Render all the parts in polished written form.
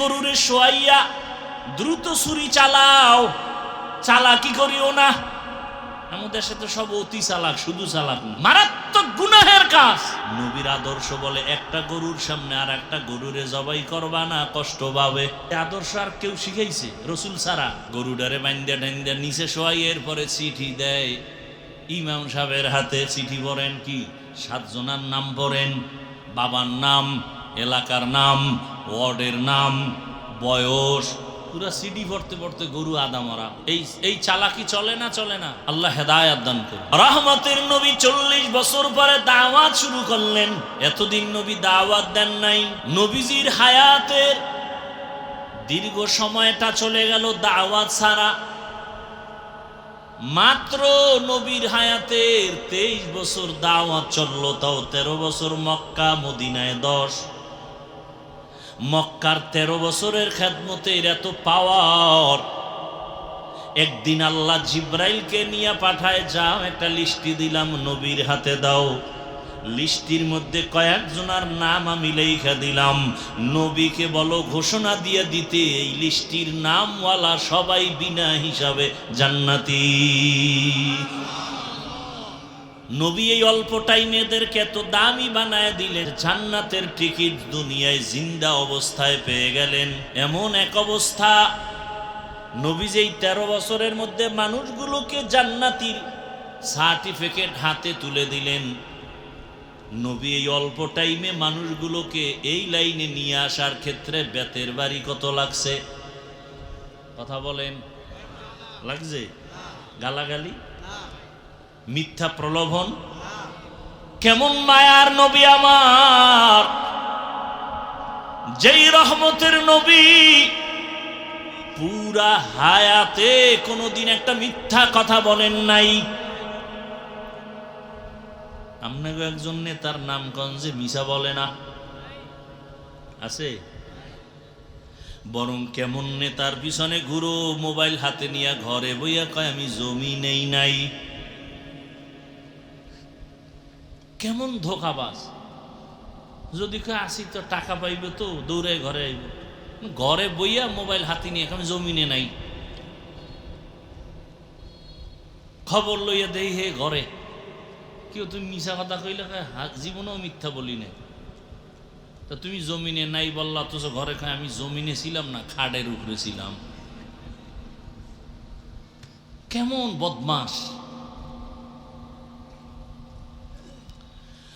গরুরে শোয়াইয়া দ্রুত ছুরি চালাও, চালাকি করিও না। আমাদের সাথে সব অতি চালাক, শুধু চালাক না, মারাত্মক গুনাহের কাজ। নবীর আদর্শ বলে একটা গরুর সামনে আর একটা গরুরে জবাই করবা না, কষ্ট পাবে। আদর্শ আর কেউ শিখাইছে? রসুল ছাড়া। গরুটারে বাইন্দা টাইন্দা নিচে শোয়াই, এরপরে চিঠি দেয় ইমাম সাহেবের হাতে। চিঠি পড়েন, কি 7 জনের নাম পড়েন, বাবার নাম, এলাকার নাম, ওয়ার্ডের নাম, বয়স, পুরা সিডি পড়তে পড়তে গরু আদা মরা। এই চালাকি চলে না? চলে না? আল্লাহ হেদায়েত দান করুন। রহমতের নবী 40 বছর পরে দাওয়াত শুরু করলেন। এতদিন নবী দাওয়াত দেন নাই। নবীজির হায়াতের দীর্ঘ সময়টা চলে গেল দাওয়াত ছাড়া। মাত্র নবীর হায়াতের 23 বছর দাওয়াত চলল, তাও 13 বছর মক্কা, মদিনায় 10। মক্কার 13 বছরের খেদমতের এত পাওয়ার। একদিন আল্লাহ জিব্রাইলকে নিয়ে পাঠায়, যাও একটা লিস্টি দিলাম, নবীর হাতে দাও। লিস্টির মধ্যে কয়েকজনের নাম আমি লেখা দিলাম, নবীকে বলো ঘোষণা দিয়ে দিতে এই লিস্টির নামওয়ালা সবাই বিনা হিসাবে জান্নাতি। নবী এই অল্প টাইমে এদেরকে এত দামি বানায় দিলেন, জান্নাতের টিকিট দুনিয়ায় জিন্দা অবস্থায় পেয়ে গেলেন। এমন এক অবস্থা, নবী যেই 13 বছরের মধ্যে মানুষগুলোকে জান্নাতির সার্টিফিকেট হাতে তুলে দিলেন। নবী এই অল্প টাইমে মানুষগুলোকে এই লাইনে নিয়ে আসার ক্ষেত্রে বেতের বাড়ি কত লাগছে? কথা বলেন, লাগছে? গালাগালি, মিথ্যা প্রলোভন। কেমন মায়ার নবী আমার, যেই রহমতের নবী পুরা হায়াতে কোনদিন একটা মিথ্যা কথা বলেন নাই। আপনাকে একজন নেতার নামগঞ্জে মিশা বলে না? আছে? বরং কেমন নেতার পিছনে ঘুরো, মোবাইল হাতে নিয়ে ঘরে বইয়া কয় আমি জমি নেই নাই। কেমন ধোকাবাজ। যদি কয় আসি তো টাকা পাইবে, তো দৌড়ে ঘরে আইব। ঘরে বইয়া মোবাইল হাতে নিয়ে আমি জমিনে নাই। খবর লইয়া দেই হে ঘরে। কেউ তুমি মিশা কথা কইলে জীবনেও মিথ্যা বলি না। তা তুমি জমিনে নাই বললা, তো ঘরে খায় আমি জমিনে ছিলাম না, খাড়ের উপরে ছিলাম। কেমন বদমাস।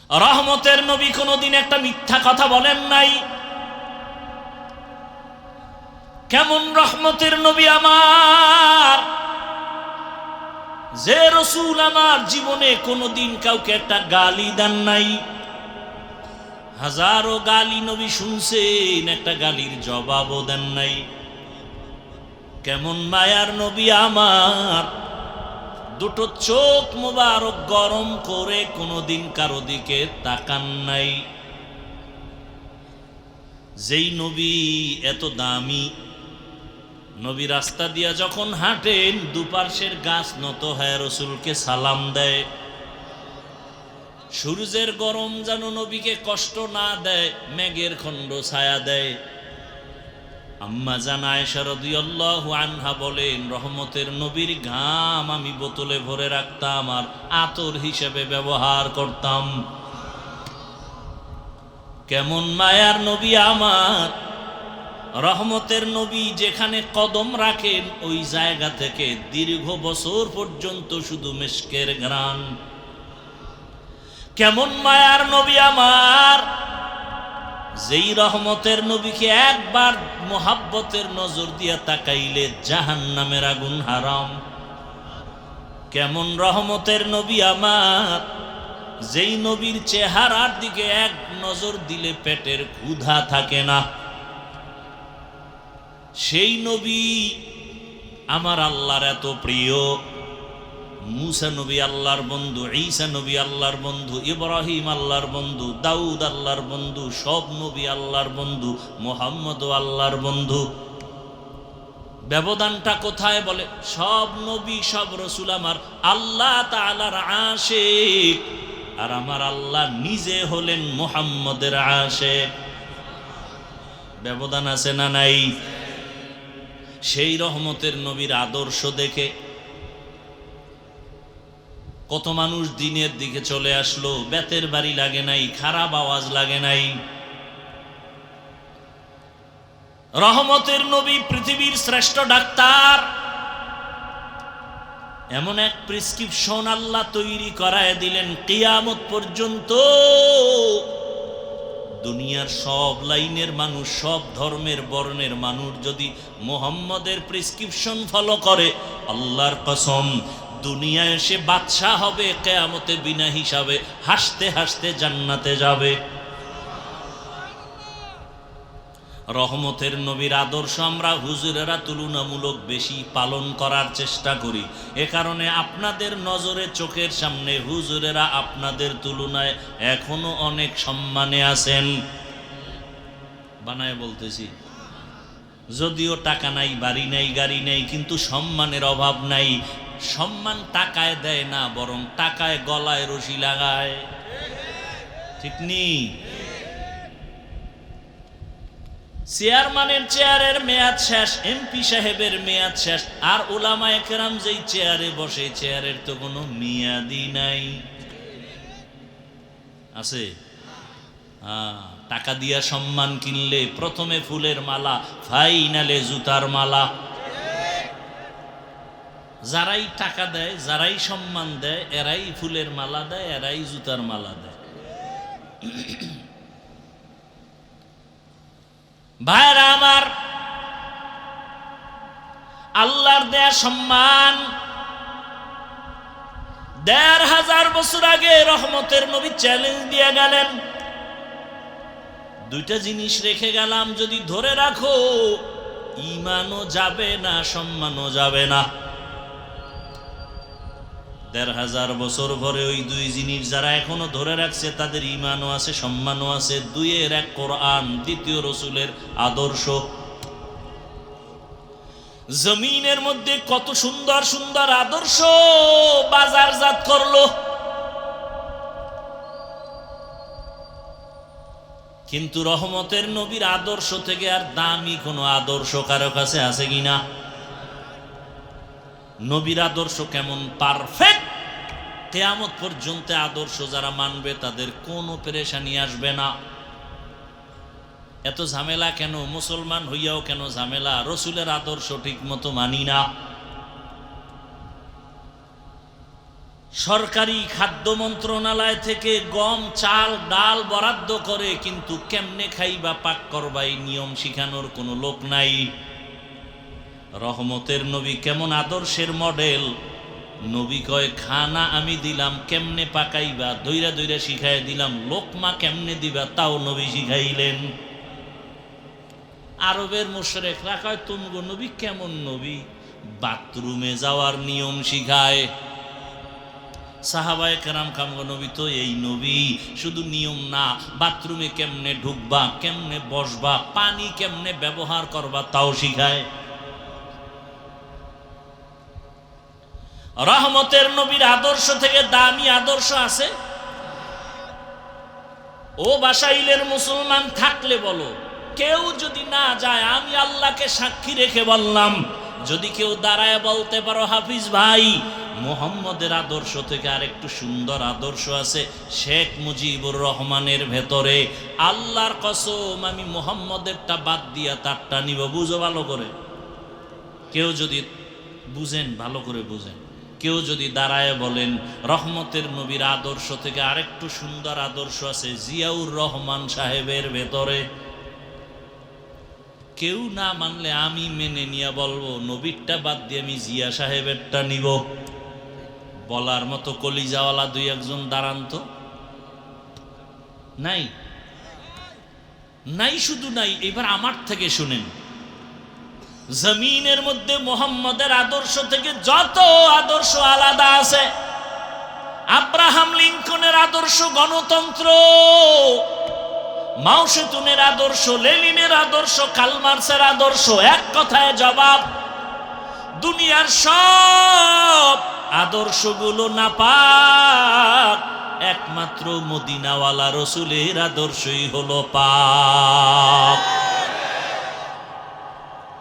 রহমতের নবী কোনদিন একটা মিথ্যা কথা বলেন নাই। কেমন রহমতের নবী আমার, যে রসুল আমার জীবনে কোনদিন কাউকে একটা গালি দেন নাই। হাজারো গালি নবী শুনছেন, একটা গালির জবাবও দেন নাই। কেমন মায়ার নবী আমার, দুটো চোখ মোবারক গরম করে কোনদিন কারো দিকে তাকান নাই। যেই নবী এত দামি, নবী রাস্তা দিয়া যখন হাঁটেন দুপার্শ্বের গাছ নত হয় রসুলকে সালাম দেয়। সূর্যের গরম যেন নবীকে কষ্ট না দেয়, মেঘের খণ্ড ছায়া দেয়। আম্মা জান আয়েশা রাদিয়াল্লাহু আনহা বলেন, রহমতের নবীর ঘাম আমি বোতলে ভরে রাখতাম আর আতর হিসেবে ব্যবহার করতাম। কেমন মায়ার নবী আমার, রহমতের নবী যেখানে কদম রাখেন ওই জায়গা থেকে দীর্ঘ বছর পর্যন্ত শুধু মিশকের ঘ্রাণ। কেমন মায়ার নবী আমার, যেই রহমতের নবীকে একবার মোহাব্বতের নজর দিয়া তাকাইলে জাহান্নামের আগুন হারাম। কেমন রহমতের নবী আমার, যেই নবীর চেহারার দিকে এক নজর দিলে পেটের ক্ষুধা থাকে না। সেই নবী আমার আল্লাহর এত প্রিয়। মুসা নবী আল্লাহর বন্ধু, ঈসা নবী আল্লাহর বন্ধু, ইব্রাহিম আল্লাহর বন্ধু, দাউদ আল্লাহর বন্ধু, সব নবী আল্লাহর বন্ধু, মুহাম্মদও আল্লাহর বন্ধু। ব্যবধানটা কোথায়? বলে সব নবী সব রসুল আমার আল্লাহ তাআলার আশিক, আর আমার আল্লাহ নিজে হলেন মুহাম্মদের আশিক। ব্যবধান আছে না নাই? সেই রহমতের নবীর আদর্শ দেখে কত মানুষ দিনের দিকে চলে আসলো, বেতের বাড়ি লাগে নাই, খারাপ আওয়াজ লাগে নাই। রহমতের নবী পৃথিবীর শ্রেষ্ঠ ডাক্তার, এমন এক প্রেসক্রিপশন আল্লাহ তৈরি করায় দিলেন, কিয়ামত পর্যন্ত দুনিয়ার সব লাইনের মানুষ, সব ধর্মের বর্ণের মানুষ যদি মুহাম্মদের প্রেসক্রিপশন ফলো করে, আল্লাহর কসম দুনিয়ায় এসে বাদশা হবে, কিয়ামতে বিনা হিসাবে হাসতে হাসতে জান্নাতে যাবে। রহমতের নবীর আদর্শ আমরা হুজুরেরা তুলনামূলক বেশি পালন করার চেষ্টা করি। এ কারণে আপনাদের নজরে চোখের সামনে হুজুরেরা আপনাদের তুলনায় এখনো অনেক সম্মানে আছেন। বানায় বলতেছি, যদিও টাকা নাই, বাড়ি নাই, গাড়ি নাই, কিন্তু সম্মানের অভাব নাই। সম্মান টাকায় দেয় না, বরং টাকায় গলায় রশি লাগায়। ঠিক নেই? চেয়ারম্যানের চেয়ারের মেয়াদ শেষ, এমপি সাহেবের মেয়াদ শেষ, আর উলামায়ে কেরাম যেই চেয়ারে বসে, চেয়ারের তো কোনো মেয়াদই নাই। আছে? টাকা দিয়া সম্মান কিনলে প্রথমে ফুলের মালা, ফাইনালে জুতার মালা। যারাই টাকা দেয়, যারাই সম্মান দেয়, এরাই ফুলের মালা দেয়, এরাই জুতার মালা দেয়। ভাইরা আমার, আল্লাহর দেয়া সম্মান ১৫০০ বছর আগে রহমতের নবী চ্যালেঞ্জ দিয়ে গেলেন, দুইটা জিনিস রেখে গেলাম, যদি ধরে রাখো ঈমানও যাবে না, সম্মানও যাবে না। ১৫০০ বছর পরে ওই দুই জিনিস যারা এখনো ধরে রাখছে, তাদের ঈমানও আছে, সম্মানও আছে। দুইয়ের এক কোরআন, দ্বিতীয় রসুলের আদর্শ। জমিনের মধ্যে কত সুন্দর সুন্দর আদর্শ বাজারজাত করলো, কিন্তু রহমতের নবীর আদর্শ থেকে আর দামি কোনো আদর্শ কারো কাছে আছে কিনা? নবীর আদর্শ কেমন পারফেক্ট, কিয়ামত পর্যন্ত আদর্শ যারা মানবে তাদের কোনো পেরেশানি আসবে না। এত ঝামেলা কেন? মুসলমান হইয়াও কেন ঝামেলা? রসুলের আদর্শ ঠিক মতো মানি না। সরকারি খাদ্য মন্ত্রণালয় থেকে গম, চাল, ডাল বরাদ্দ করে, কিন্তু কেমনে খাইবা, পাক করবা, এই নিয়ম শিখানোর কোনো লোক নাই। রহমতের নবী কেমন আদর্শের মডেল! নবী কয়, খানা আমি দিলাম, কেমনে পাকাইবা দইরা দইরা শিখাই দিলাম, লোকমা কেমনে দিবা তাও নবী শিখাইলেন। আরবের মুশরিকরা কয়, তুমগো নবী কেমন নবী, বাথরুমে যাওয়ার নিয়ম শিখায়। সাহাবায়ে কেরাম কামগো নবী তো এই নবী, শুধু নিয়ম না, বাথরুমে কেমনে ঢুকবা, কেমনে বসবা, পানি কেমনে ব্যবহার করবা তাও শিখায়। রহমতের নবীর আদর্শ থেকে দামি আদর্শ আছে? ও বাসাইলের মুসলমান থাকলে বলো, কেউ যদি না যায়, আমি আল্লাহকে সাক্ষী রেখে বললাম, যদি কেউ দাঁড়ায় বলতে পারো, হাফিজ ভাই মুহাম্মদের আদর্শ থেকে আরেকটু সুন্দর আদর্শ আছে শেখ মুজিবুর রহমানের ভেতরে, আল্লাহর কসম আমি মুহাম্মদেরটা বাদ দিয়া তারটা নিব। বুঝো ভালো করে, কেউ যদি বুঝেন, ভালো করে বুঝেন, কেউ যদি দাঁড়ায় বলেন রহমতের নবীর আদর্শ থেকে আরেকটু সুন্দর আদর্শ আছে জিয়াউর রহমান সাহেবের ভেতরে, কেউ না মানলে আমি মেনে নিয়ে বলবো নবীরটা বাদ দিয়ে আমি জিয়া সাহেবেরটা নিব। বলার মতো কলিজাওয়ালা দুই একজন দাঁড়ান তো। নাই? নাই, শুধু নাই। এবার আমার থেকে শুনেন, জমিনের মধ্যে মুহাম্মদের আদর্শ থেকে যত আদর্শ আলাদা আছে, আব্রাহাম লিঙ্কনের আদর্শ গণতন্ত্র, মাও সেতুনের আদর্শ, লেনিনের আদর্শ, কার্ল মার্ক্সের আদর্শ, এক কথায় জবাব, দুনিয়ার সব আদর্শগুলো নাপাক, একমাত্র মদিনাওয়ালা রসুলের আদর্শই হলো পাক।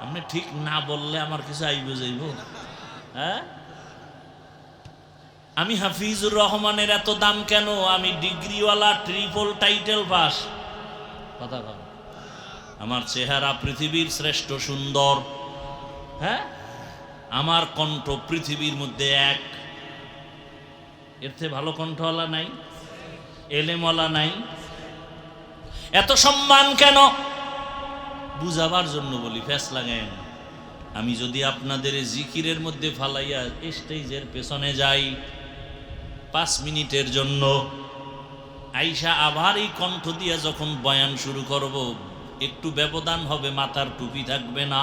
আপনি ঠিক না বললে আমার কিছু আইব যাইব? হ্যাঁ, আমি হাফিজুর রহমানের এত দাম কেন? আমি ডিগ্রিওয়ালা, ট্রিপল টাইটেল পাস। কথা বল, আমার চেহারা পৃথিবীর শ্রেষ্ঠ সুন্দর, হ্যাঁ, আমার কণ্ঠ পৃথিবীর মধ্যে এক, এর থেকে ভালো কণ্ঠওয়ালা নাই, এলেমওয়ালা নাই। এত সম্মান কেন? বুঝাবার জন্য বলি, ফেস লাগায়েন। আমি যদি আপনাদের জিকিরের মধ্যে ফালাইয়া স্টেজের পেছনে যাই 5 মিনিটের জন্য, আইসা আবার এই কণ্ঠ দিয়া যখন বয়ান শুরু করব, একটু ব্যবধান হবে, মাথার টুপি থাকবে না,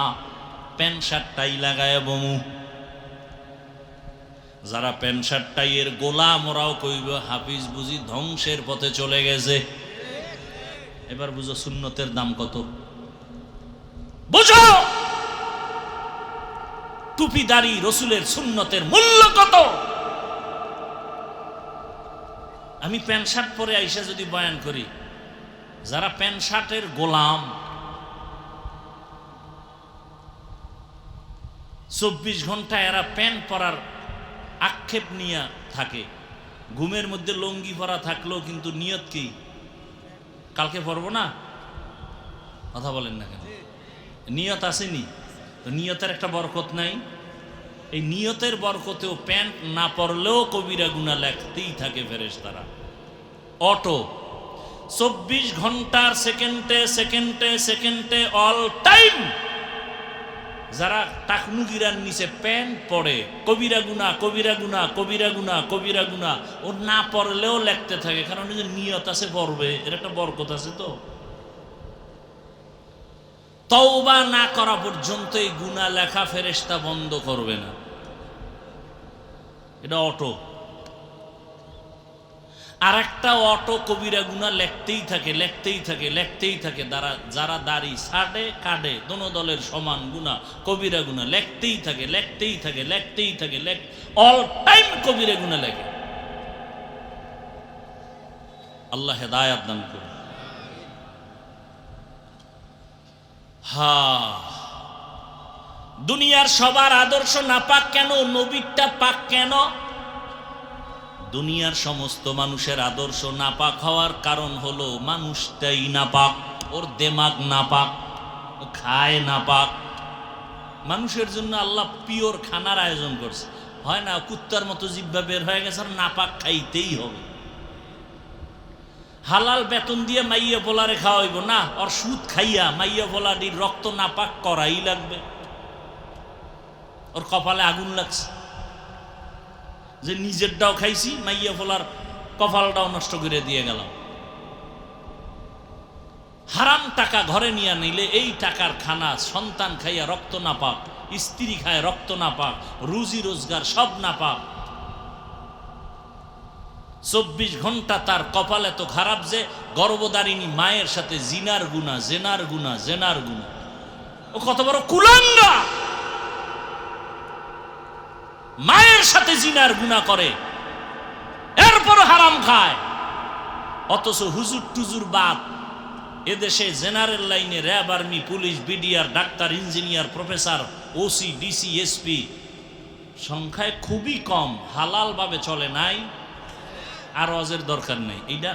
প্যান্ট শার্ট টাই লাগায় বমু। যারা প্যান্ট শার্ট টাইয়ের গোলাম, ওরাও কইব হাফিজ বুঝি ধ্বংসের পথে চলে গেছে। এবার বুঝো সুন্নতের দাম কত, বুঝো টুপিদারি রসুলের সুন্নতের মূল্য কত। আমি প্যান্ট শার্ট পরে আইসা যদি বয়ান করি, যারা প্যান্ট শার্টের গোলাম, 24 ঘন্টা এরা প্যান্ট পরার আক্ষেপ নিয়ে থাকে। ঘুমের মধ্যে লুঙ্গি পরা থাকলেও কিন্তু নিয়ত কি? কালকে পরবো না। কথা বলেন না কেন? নিয়ত আসেনি তো নিয়তের একটা বরকত নাই? এই নিয়তের বরকতেও প্যান্ট না পরলেও কবিরা গুনাহ লেখতেই থাকে ফেরেশতারা। অটো 24 ঘন্টার সেকেন্ডে সেকেন্ডে সেকেন্ডে অল টাইম যারা টাকনুগিরার নিচে প্যান্ট পরে, কবিরা গুনাহ কবিরা গুনাহ কবিরা গুনাহ কবিরা গুনাহ, ও না পড়লেও লেখতে থাকে, কারণ এই যে নিয়ত আছে পড়বে, এর একটা বরকত আছে। তো তওবা না করা পর্যন্ত এই গুনাহ লেখা ফেরেশতা বন্ধ করবে না। এটা অটো। আর একটা অটো কবিরা গুনাহ লেখতেই থাকে লেখতেই থাকে লেখতেই থাকে। যারা দাড়ি ছাড়ে কাটে, দোনো দলের সমান গুনাহ, কবিরা গুনাহ লেখতেই থাকে লেখতেই থাকে লেখতেই থাকে, অল টাইম কবিরা গুনাহ লেখে। আল্লাহ হেদায়েত দান করুন। দুনিয়ার সবার আদর্শ নাপাক কেন? নবীরটা পাক কেন? দুনিয়ার সমস্ত মানুষের আদর্শ নাপাক হওয়ার কারণ হলো মানুষটাই নাপাক, ওর দেমাগ নাপাক, ও খায় নাপাক। মানুষের জন্য আল্লাহ পিওর খানার আয়োজন করছে, হয় না কুত্তার মতো জিহ্বা বের হয়ে গেছে, আর নাপাক খাইতেই হবে। হালাল বেতন দিয়ে মাইয়া পোলারে খাওয়াইব না, ওর সুদ খাইয়া মাইয়া পোলাটির রক্ত নাপাক করাই লাগবে। ওর কপালে আগুন লাগছে যে নিজেরটাও খাইছি, মাইয়া পোলার কপালটাও নষ্ট করে দিয়ে গেলাম। হারাম টাকা ঘরে নিয়ে নিলে এই টাকার খানা সন্তান খাইয়া রক্ত নাপাক, স্ত্রী খায় রক্ত নাপাক, রুজি রোজগার সব নাপাক। 24 ঘন্টা তার কপাল এত খারাপ যে গর্ভধারিণী মায়ের সাথে জিনার গুনাহ, জেনার গুনাহ, জেনার গুনাহ। ও কত বড় কুলাঙ্গা! মায়ের সাথে জিনার গুনাহ করে, এরপর হারাম খায়। অথচ হুজুর টুজুর বাদ এদেশে জেনারেল লাইনে RAB, army, police, BDR, doctor, engineer, professor, OC, DC, SP সংখ্যায় খুবই কম। হালাল ভাবে চলে নাই, আর ওয়াজের দরকার নেই। এইটা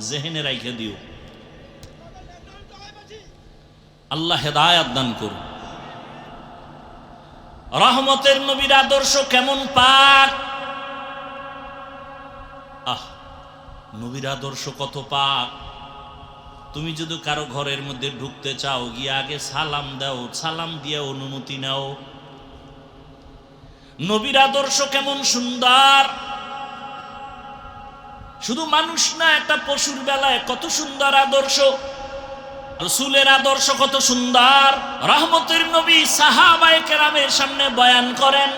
জেহেনে রাইখে দিও। আল্লাহ হেদায়েত দান করুন। রহমতের নবীর আদর্শ কেমন পাক! নবীর আদর্শ কত পাক! তুমি যদি কারো ঘরের মধ্যে ঢুকতে চাও, গিয়ে আগে সালাম দাও, সালাম দিয়ে অনুমতি নাও। নবীর আদর্শ কেমন সুন্দর! শুধু মানুষ না, একটা পশুর বেলায় কত সুন্দর আদর্শ। রাসূলের আদর্শ কত সুন্দর! রহমতের নবী সাহাবায়ে কেরামের সামনে বয়ান করেন।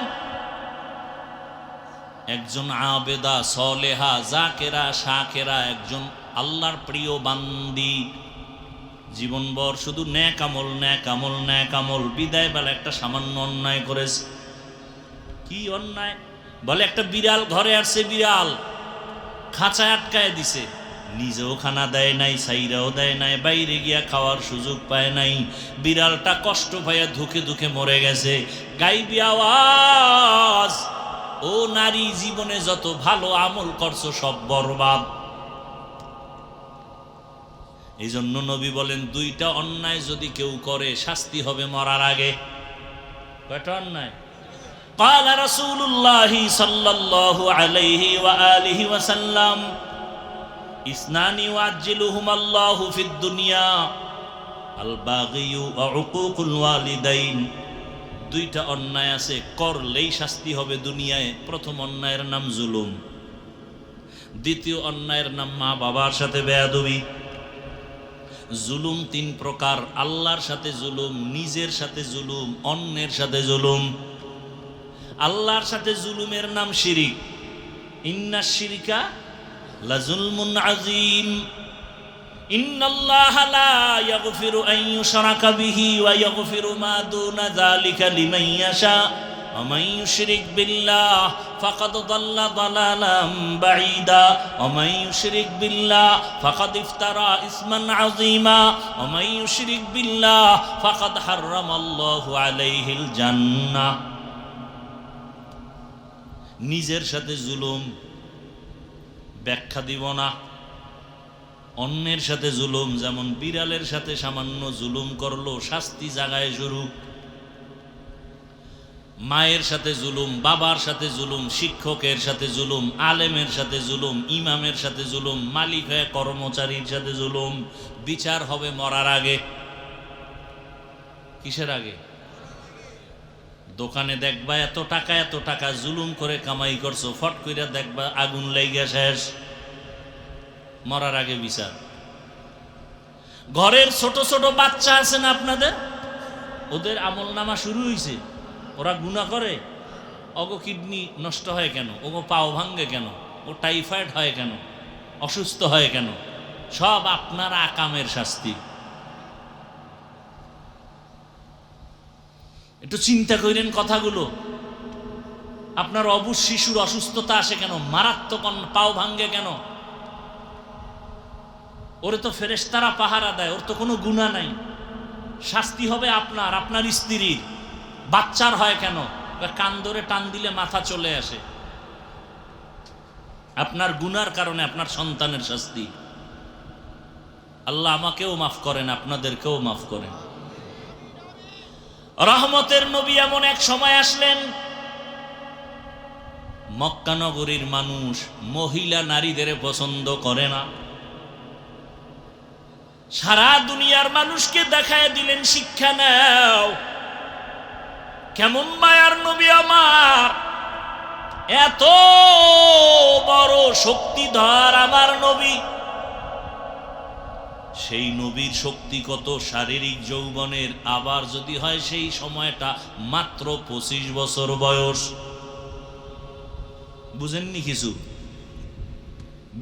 একজন আবেদা, সলেহা, জাকেরা, শাকেরা, একজন আল্লাহর প্রিয় বান্দি, জীবনভর শুধু নেক আমল নেক আমল নেক আমল। বিদায় বেলা একটা সামান্য অন্যায় করেছে। কি অন্যায়? বলে একটা বিড়াল ঘরে আসছে, বিড়াল খাঁচায় আটকায় দিছে, নিজেও খানা দেয় নাই, সাইরাও দেয় নাই, বাইরে গিয়া খাওয়ার সুযোগ পায় নাই। বিড়ালটা কষ্ট পাইয়া ধুকে ধুকে মরে গেছে। গাইবি আওয়াজ, ও নারী, জীবনে যত ভালো আমল করছো সব বরবাদ। এই জন্য নবী বলেন, দুইটা অন্যায় যদি কেউ করে শাস্তি হবে মরার আগে। কয়টা অন্যায়? قال رسول الله صلى الله عليه وآله وسلم اثنان يعجلهما الله في الدنيا الباغي وعقوق الوالدين। দুইটা অন্যায় আছে, করলেই শাস্তি হবে দুনিয়ায়। প্রথম অন্যায়ের নাম জুলুম, দ্বিতীয় অন্যায়ের নাম মা বাবার সাথে বেয়াদবি। জুলুম তিন প্রকার: আল্লাহর সাথে জুলুম, নিজের সাথে জুলুম, অন্যের সাথে জুলুম। আল্লাহর সাথে জুলুমের নাম শিরিক। ইন্নাশ শিরকা লাযুলমুন আযীম। ইন্নাল্লাহা লা ইয়াগফিরু আন ইউশরাকা বিহি ওয়া ইয়াগফিরু মা দুনা যালিকা লিমান ইয়াশা ওয়া মান ইউশরিক বিল্লাহ ফাকাদ দাল্লা দালালাম বাঈদা ওয়া মান ইউশরিক বিল্লাহ ফাকাদ ইফতারা ইসমান আযীমা ওয়া মান ইউশরিক বিল্লাহ ফাকাদ হাররামাল্লাহু আলাইহিল জান্নাহ। নিজের সাথে জুলুম ব্যাখ্যা দিব না। অন্যের সাথে জুলুম, যেমন বিড়ালের সাথে সামান্য জুলুম করলো, শাস্তি জাগায় শুরু। মায়ের সাথে জুলুম, বাবার সাথে জুলুম, শিক্ষকের সাথে জুলুম, আলেমের সাথে জুলুম, ইমামের সাথে জুলুম, মালিক হয়ে কর্মচারীর সাথে জুলুম। বিচার হবে মরার আগে। কিসের আগে? দোকানে দেখবা এত টাকা জুলুম করে কামাই করছো, ফট কইরা দেখবা আগুন লাইগা শেষ। মরার আগে বিচার। ঘরের ছোট ছোট বাচ্চা আছে না আপনাদের, ওদের আমল নামা শুরু হয়েছে, ওরা গুনাহ করে। ওগো কিডনি নষ্ট হয় কেন? ওগো পাও ভাঙ্গে কেন? ও টাইফয়েড হয় কেন? অসুস্থ হয় কেন? সব আপনার আকামের শাস্তি। একটু চিন্তা করেন কথাগুলো। আপনার অবুঝ শিশুর অসুস্থতা আসে কেন? মারাত্মক পাও ভাঙ্গে কেন? ওরে তো ফেরেশতারা পাহারা দেয়, ওর তো কোনো গুনাহ নাই। শাস্তি হবে আপনার, আপনার স্ত্রীর। বাচ্চার হয় কেন? কান ধরে টান দিলে মাথা চলে আসে। আপনার গুনার কারণে আপনার সন্তানের শাস্তি। আল্লাহ আমাকেও মাফ করেন, আপনাদেরকেও মাফ করেন। রহমতের নবী এমন এক সময় আসলেন, মক্কা নগরীর মানুষ মহিলা নারীদের পছন্দ করে না। সারা দুনিয়ার মানুষকে দেখায় দিলেন, শিক্ষা নাও। কেমন মায়ার নবী আমার, এত বড় শক্তিধর আমার নবী। সেই নবীর শক্তি কত শারীরিক যৌবনের, আবার যদি হয় সেই সময়টা মাত্র 25 বছর বয়স। বুঝেননি কিছু?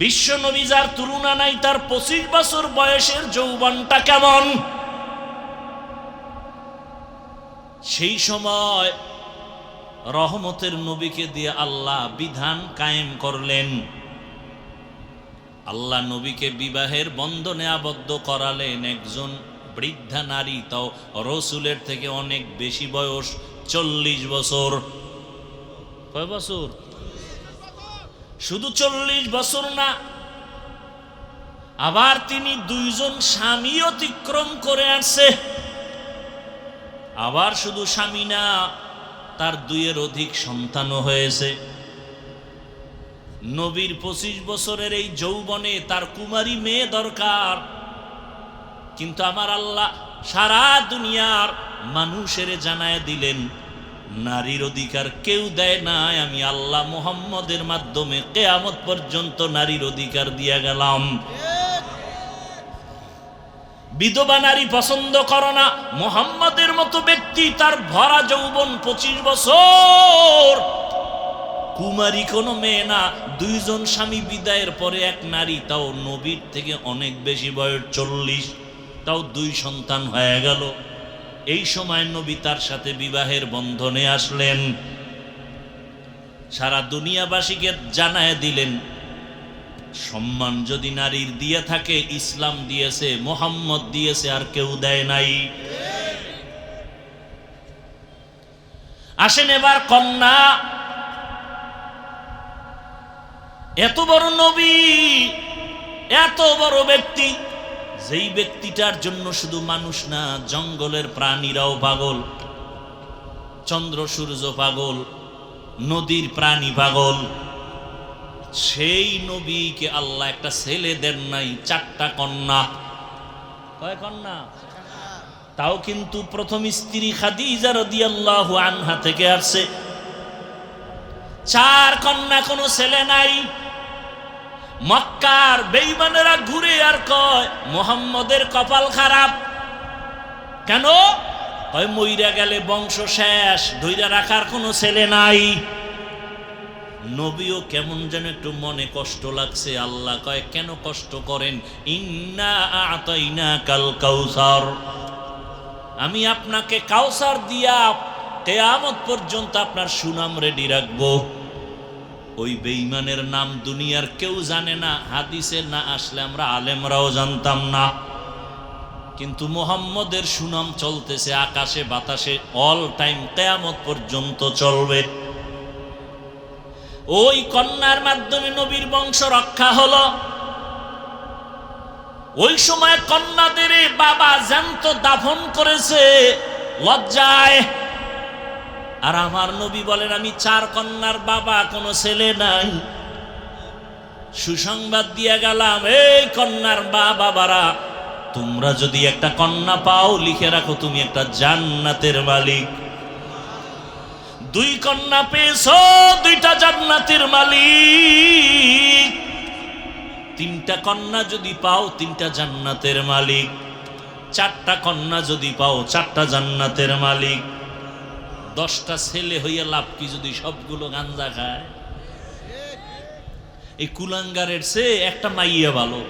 বিশ্ব নবী যার তুলনা নাই, তার 25 বছর বয়সের যৌবনটা কেমন? সেই সময় রহমতের নবীকে দিয়ে আল্লাহ বিধান কায়েম করলেন। আল্লাহ নবীকে বিবাহের বন্ধনে আবদ্ধ করালেন একজন বৃদ্ধা নারী, তাও রসুলের থেকে অনেক বেশি বয়স, 40 বছর। কয় বছর? শুধু 40 বছর না, আবার তিনি 2 জন স্বামী অতিক্রম করে আসছে। আবার শুধু স্বামী না, তার 2-এর অধিক সন্তানও হয়েছে। নবীর 25 বছরের এই যৌবনে তার কুমারী মেয়ে দরকার, কিন্তু আমার আল্লাহ সারা দুনিয়ার মানুষের জানায় দিলেন, নারীর অধিকার কেউ দেয় নাই, আমি আল্লাহ মুহাম্মদের মাধ্যমে কিয়ামত পর্যন্ত নারীর অধিকার দিয়া গেলাম। বিধবা নারী পছন্দ করো না। মুহাম্মদের মতো ব্যক্তি, তার ভরা যৌবন 25 বছর, কুমারী কোনো মেয়ে না। 2 জন স্বামী বিদায়ের পরে এক নারী, তাও নবীর থেকে অনেক বেশি বয়স, 40, তাও 2 সন্তান হয়ে গেল। এই সময় নবী তার সাথে বিবাহের বন্ধনে আসলেন। সারা দুনিয়াবাসীকে জানায় দিলেন, সম্মান যদি নারীর দিয়ে থাকে, ইসলাম দিয়েছে, মুহাম্মদ দিয়েছে, আর কেউ দেয় নাই। আসেন এবার কন্যা। এত বড় নবী, এত বড় ব্যক্তি, যেই ব্যক্তিটার জন্য শুধু মানুষ না, জঙ্গলের প্রাণীরাও পাগল, চন্দ্র সূর্য পাগল, নদীর প্রাণী পাগল। সেই নবীকে আল্লাহ একটা ছেলে দেন নাই, 4টা কন্যা। কয় কন্যা? তাও কিন্তু প্রথম স্ত্রী খাদিজা রাদিয়াল্লাহু আনহা থেকে আসছে। 4 কন্যা, কোনো ছেলে নাই। মক্কার বেঈমানেরা ঘুরে আর কয় মুহাম্মদের কপাল খারাপ। কেন? কয় মইরা গেলে বংশ শেষ, ধইরা রাখার কোনো ছেলে নাই। নবীও কেমন যেন একটু মনে কষ্ট লাগছে। আল্লাহ কয় কেন কষ্ট করেন? ইন্না আ'তাইনাকাল কাউসার, আমি আপনাকে কাউসার দিয়া কিয়ামত পর্যন্ত আপনার সুনাম রেডি রাখবো। ওই বেঈমানের নাম দুনিয়ার কেউ জানে না, হাদিসে না আসলে আমরা আলেমরাও জানতাম না, কিন্তু মুহাম্মদের সুনাম চলতেছে আকাশে বাতাসে, অল টাইম, কিয়ামত পর্যন্ত চলবে। ওই কন্যার মাধ্যমে নবীর বংশ রক্ষা হলো। ওই সময় কন্যাদের বাবা জ্যান্ত দাফন করেছে লজ্জায়। আর আমার নবী বলেন আমি 4 কন্যার বাবা, কোনো ছেলে নাই। সুসংবাদ দিয়ে গেলাম, এই কন্যার বাবারা, তোমরা যদি একটা কন্যা পাও, লিখে রাখো তুমি একটা জান্নাতের মালিক। 2 কন্যা পেয়েছো, 2টা জান্নাতের মালিক। 3টা কন্যা যদি পাও, 3টা জান্নাতের মালিক। 4টা কন্যা যদি পাও, 4টা জান্নাতের মালিক। 10টা ছেলে হইয়া লাভ কি যদি সবগুলো গাঞ্জা খায়? এই কুলাঙ্গারের চেয়ে একটা মাইয়া ভালো।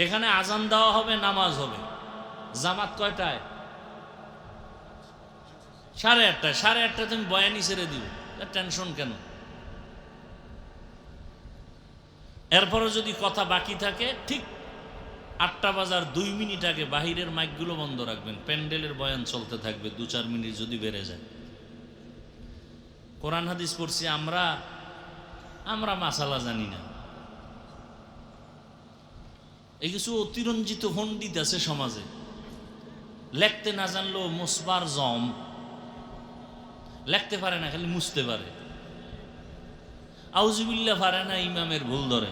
এখানে আজান দেওয়া হবে, নামাজ হবে। জামাত কয়টায়? 8:30। 8:30 তুমি বয়ানি ছেড়ে দিও, টেনশন কেন? এরপরও যদি কথা বাকি থাকে, ঠিক 8টা বাজার 2 মিনিট আগে বাহিরের মাইকগুলো বন্ধ রাখবেন, প্যান্ডেলের বয়ান চলতে থাকবে। 2-4 মিনিট যদি বেড়ে যায়। কোরআন হাদিস পড়ছি আমরা মাসালা জানি না। এই কিছু অতিরঞ্জিত পণ্ডিত আছে সমাজে, লেখতে না জানলেও মুসবার জম, লেখতে পারে না, খালি মুছতে পারে। আউযুবিল্লাহ পারে না, ইমামের ভুল ধরে।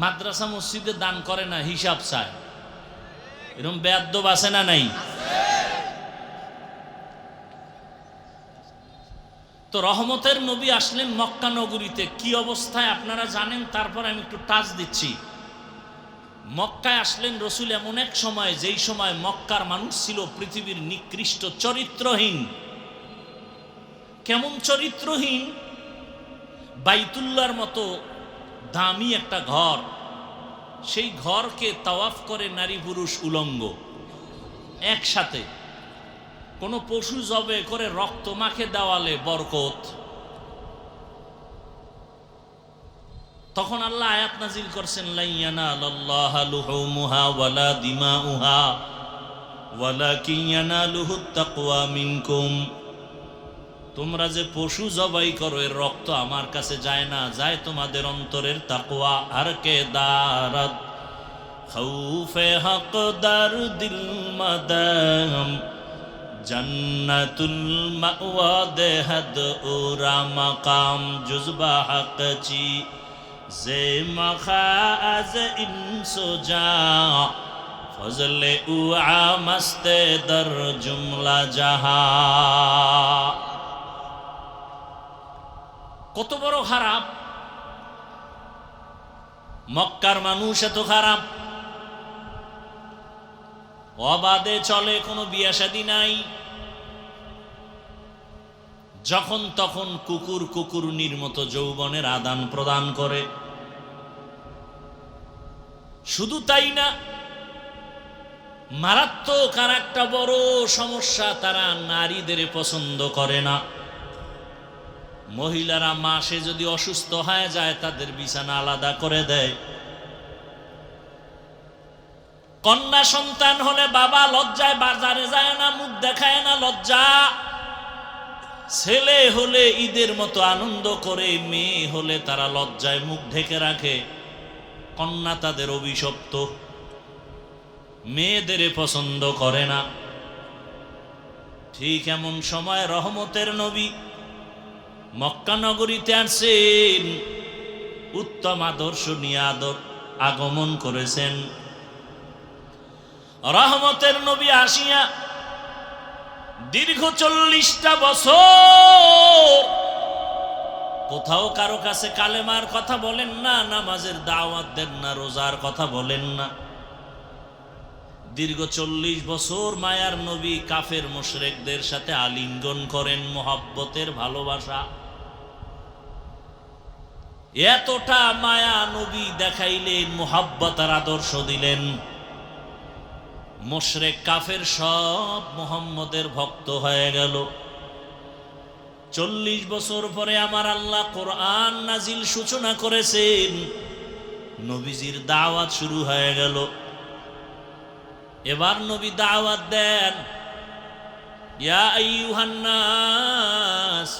মাদ্রাসা মসজিদে দান করে না, হিসাব চায়। এরকম বেয়াদ্দব আছে না নাই? তো রহমতের নবী আসলেন মক্কা নগরীতে, কি অবস্থায় আপনারা জানেন। তারপর আমি একটু টাচ দিচ্ছি। মক্কায় আসলেন রসুল এমন এক সময়, যেই সময় মক্কার মানুষ ছিল পৃথিবীর নিকৃষ্ট, চরিত্রহীন। কেমন চরিত্রহীন? বাইতুল্লাহর মতো দামি একটা ঘর, সেই ঘরকে তাওয়াফ করে নারী পুরুষ উলঙ্গ একসাথে। কোনো পশু জবে করে রক্ত মাখে দেওয়ালে বরকত। তখন আল্লাহ আয়াত নাজিল করছেন, লা ইয়ানালাল্লাহা লুহুমুহা ওয়ালা দিমাউহা ওয়ালাকিন ইয়ানালুহুত তাকওয়া মিনকুম। তোমরা যে পশু জবাই করো, এর রক্ত আমার কাছে যায় না, যায় তোমাদের অন্তরের তাকওয়া। আর কে দারাত খাউফে হকদার দিল মাদাম জান্নাতুল মাওয়া দেহাদ ওরা মাকাম জুজবা হকচি জে মাখা আজ ইনসোজা ফজলে উ আমস্তে দর জুমলা জাহা। কত বড় খারাপ মক্কার মানুষ, এত খারাপ। অবাধে চলে, কোনো বিয়া শাদী নাই। যখন তখন কুকুরনির মতো যৌবনের আদান প্রদান করে। শুধু তাই না, মারাত্মক আর একটা বড় সমস্যা, তারা নারীদের পছন্দ করে না। মহিলারা মাসে যদি অসুস্থ হয়ে যায় তাদের বিছানা আলাদা করে দেয়। কন্যা সন্তান হলে বাবা লজ্জায় বাজারে যায় না, মুখ দেখায় না, লজ্জা। ছেলে হলে ঈদের মতো আনন্দ করে, মেয়ে হলে তারা লজ্জায় মুখ ঢেকে রাখে। কন্যা তাদের অভিশপ্ত, মেয়েদের পছন্দ করে না। ঠিক এমন সময় রহমতের নবী মক্কা নগরীতে আসছেন, উত্তম আদর্শ নিয়ে আগমন করেছেন। রহমতের নবী আসিয়া দীর্ঘ 40টা বছর কোথাও কারো কাছে কালেমার কথা বলেন না, নামাজের দাওয়াত দেন না, রোজার কথা বলেন না। দীর্ঘ 40 বছর মায়ার নবী কাফের মুশরিকদের সাথে আলিঙ্গন করেন, মোহাব্বতের ভালোবাসা। এতটা মায়া নবী দেখাইলেন, মোহাব্বতের আদর্শ দিলেন। মুশরিক কাফের সব মুহাম্মদের ভক্ত হয়ে গেল। 40 বছর পরে আমার আল্লাহ কোরআন নাজিল সূচনা করেছেন, নবীজির দাওয়াত শুরু হয়ে গেল। এবার নবী দাওয়াত দেন, ইয়া আইয়ুহান নাস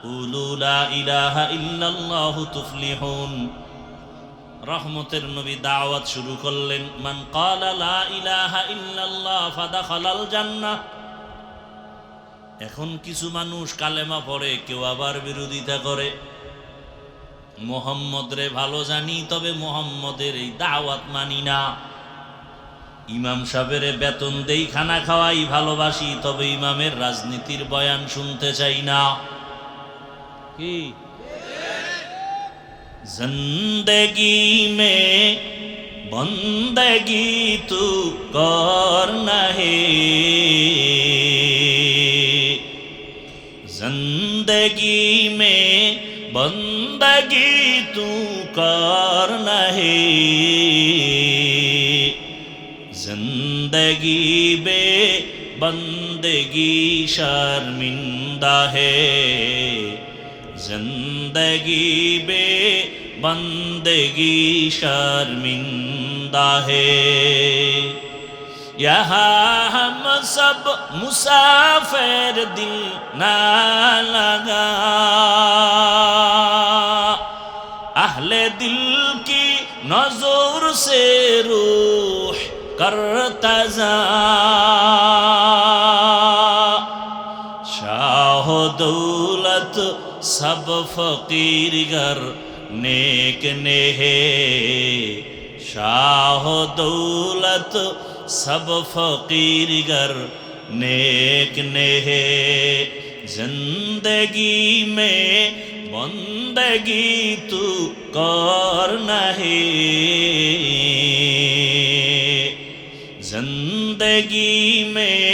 কুলু লা ইলাহা ইল্লাল্লাহু তুফলিহুন। রহমতের নবী দাওয়াত শুরু করলেন, মান ক্বালা লা ইলাহা ইল্লাল্লাহ ফাদাখালাল জান্নাহ। এখন কিছু মানুষ কালেমা পড়ে, কেউ আবার বিরোধিতা করে। মুহাম্মদ রে ভালো জানি, তবে মুহাম্মদের এই দাওয়াত মানি না। ইমাম সাহেবের বেতন দেই, খানা খাওয়াই ভালোবাসি, তবে ইমামের রাজনীতির বয়ান শুনতে চাই না। কি জিন্দেগি মে বন্দেগি তু করনা হে, जिंदगी में बंदगी तू करना है, जिंदगी बे बंदगी शर्मिंदा है, जिंदगी बे बंदगी शर्मिंदा है। यहाँ हम सब मुसाफिर दिल ना लगा, अहले दिल की नजर से रूह करता जा, शाह दौलत सब फकीर गर नेक ने है, शाह दौलत सब फकीर गर नेक ने है, जिंदगी में बंदगी तू करना है, जिंदगी में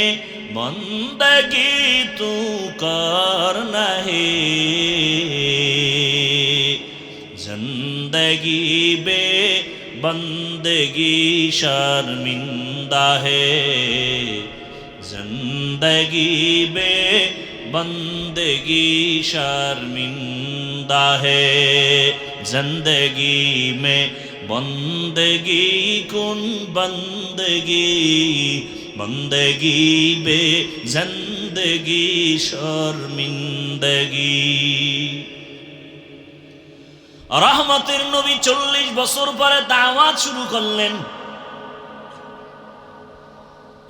बंदगी तू करना है, जिंदगी बे बंदगी शर्मिंदा है, जिंदगी बे बंदगी शर्मिंदा है, जिंदगी में बंदगी कुन बंदगी, बंदगी बे जिंदगी शर्मिंदगी। রহমতের নবী 40 বছর পরে দাওয়াত শুরু করলেন।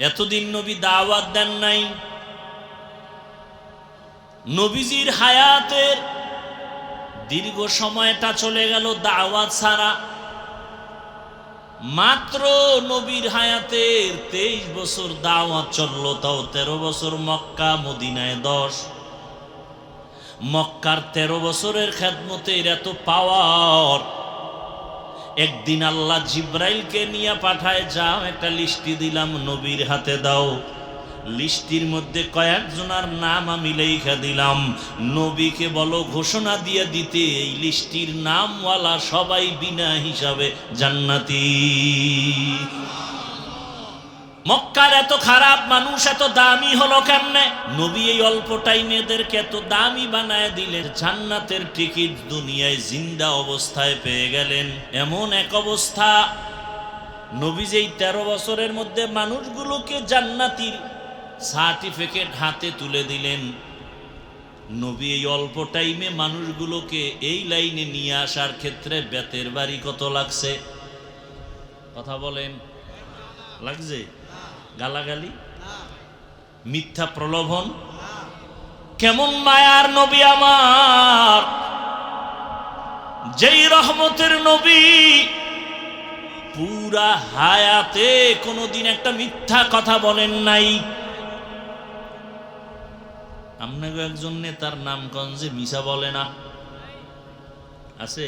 এতদিন নবী দাওয়াত দেন নাই। নবীজির হায়াতের দীর্ঘ সময়টা চলে গেল দাওয়াত ছাড়া। মাত্র নবীর হায়াতের 23 বছর দাওয়াত চলল, তাও 13 বছর মক্কা, মদিনায় 10। মক্কার 13 বছরের খেদমতের এত পাওয়ার, একদিন আল্লাহ জিব্রাইলকে নিয়ে পাঠায়, যাও একটা লিস্টি দিলাম, নবীর হাতে দাও। লিস্টির মধ্যে কয়েকজনের নাম আমি লেখা দিলাম, নবীকে বলো ঘোষণা দিয়ে দিতে, এই লিস্টির নামওয়ালা সবাই বিনা হিসাবে জান্নাতি। মক্কার এত খারাপ মানুষ এত দামি হলো কেমনে? নবী এই অল্প টাইমে এদেরকে এত দামি বানায় দিলেন, জান্নাতের টিকিট দুনিয়ায় জিন্দা অবস্থায় পেয়ে গেলেন। এমন এক অবস্থা, নবী যেই 13 বছরের মধ্যে মানুষগুলোকে জান্নাতির সার্টিফিকেট হাতে তুলে দিলেন, নবী এই অল্প টাইমে মানুষগুলোকে এই লাইনে নিয়ে আসার ক্ষেত্রে বেতের বাড়ি কত লাগছে? কথা বলেন, লাগছে? গালাগালি, মিথ্যা প্রলোভন। কেমন মায়ার নবী আমার, যেই রহমতের নবী পুরা হায়াতে কোনোদিন একটা মিথ্যা কথা বলেন নাই। আপনাকে একজন নেতার নামগঞ্জে মিশা বলে না, আছে?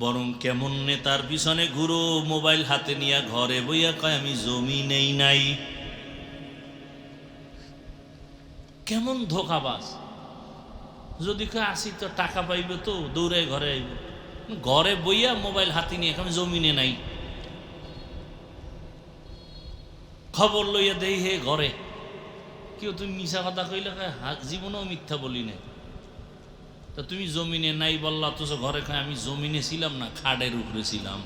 বরং কেমন নেতার পিছনে ঘুরো মোবাইল হাতে নিয়ে, ঘরে বইয়া কয় আমি জমি নেই নাই। কেমন ধোকাবাজ! যদি কয় আসি তো টাকা পাইবে তো দৌড়ে ঘরে আইব, ঘরে বইয়া মোবাইল হাতে নিয়ে আমি জমিনে নাই। খবর লইয়া দেই হে ঘরে, কেউ তুমি মিশা কথা কইলে জীবনেও মিথ্যা বলি না। তা তুমি জমিনে নাই বললা, অথচ ঘরে খায় আমি জমিনে ছিলাম না, খাড়ের উপরে ছিলাম।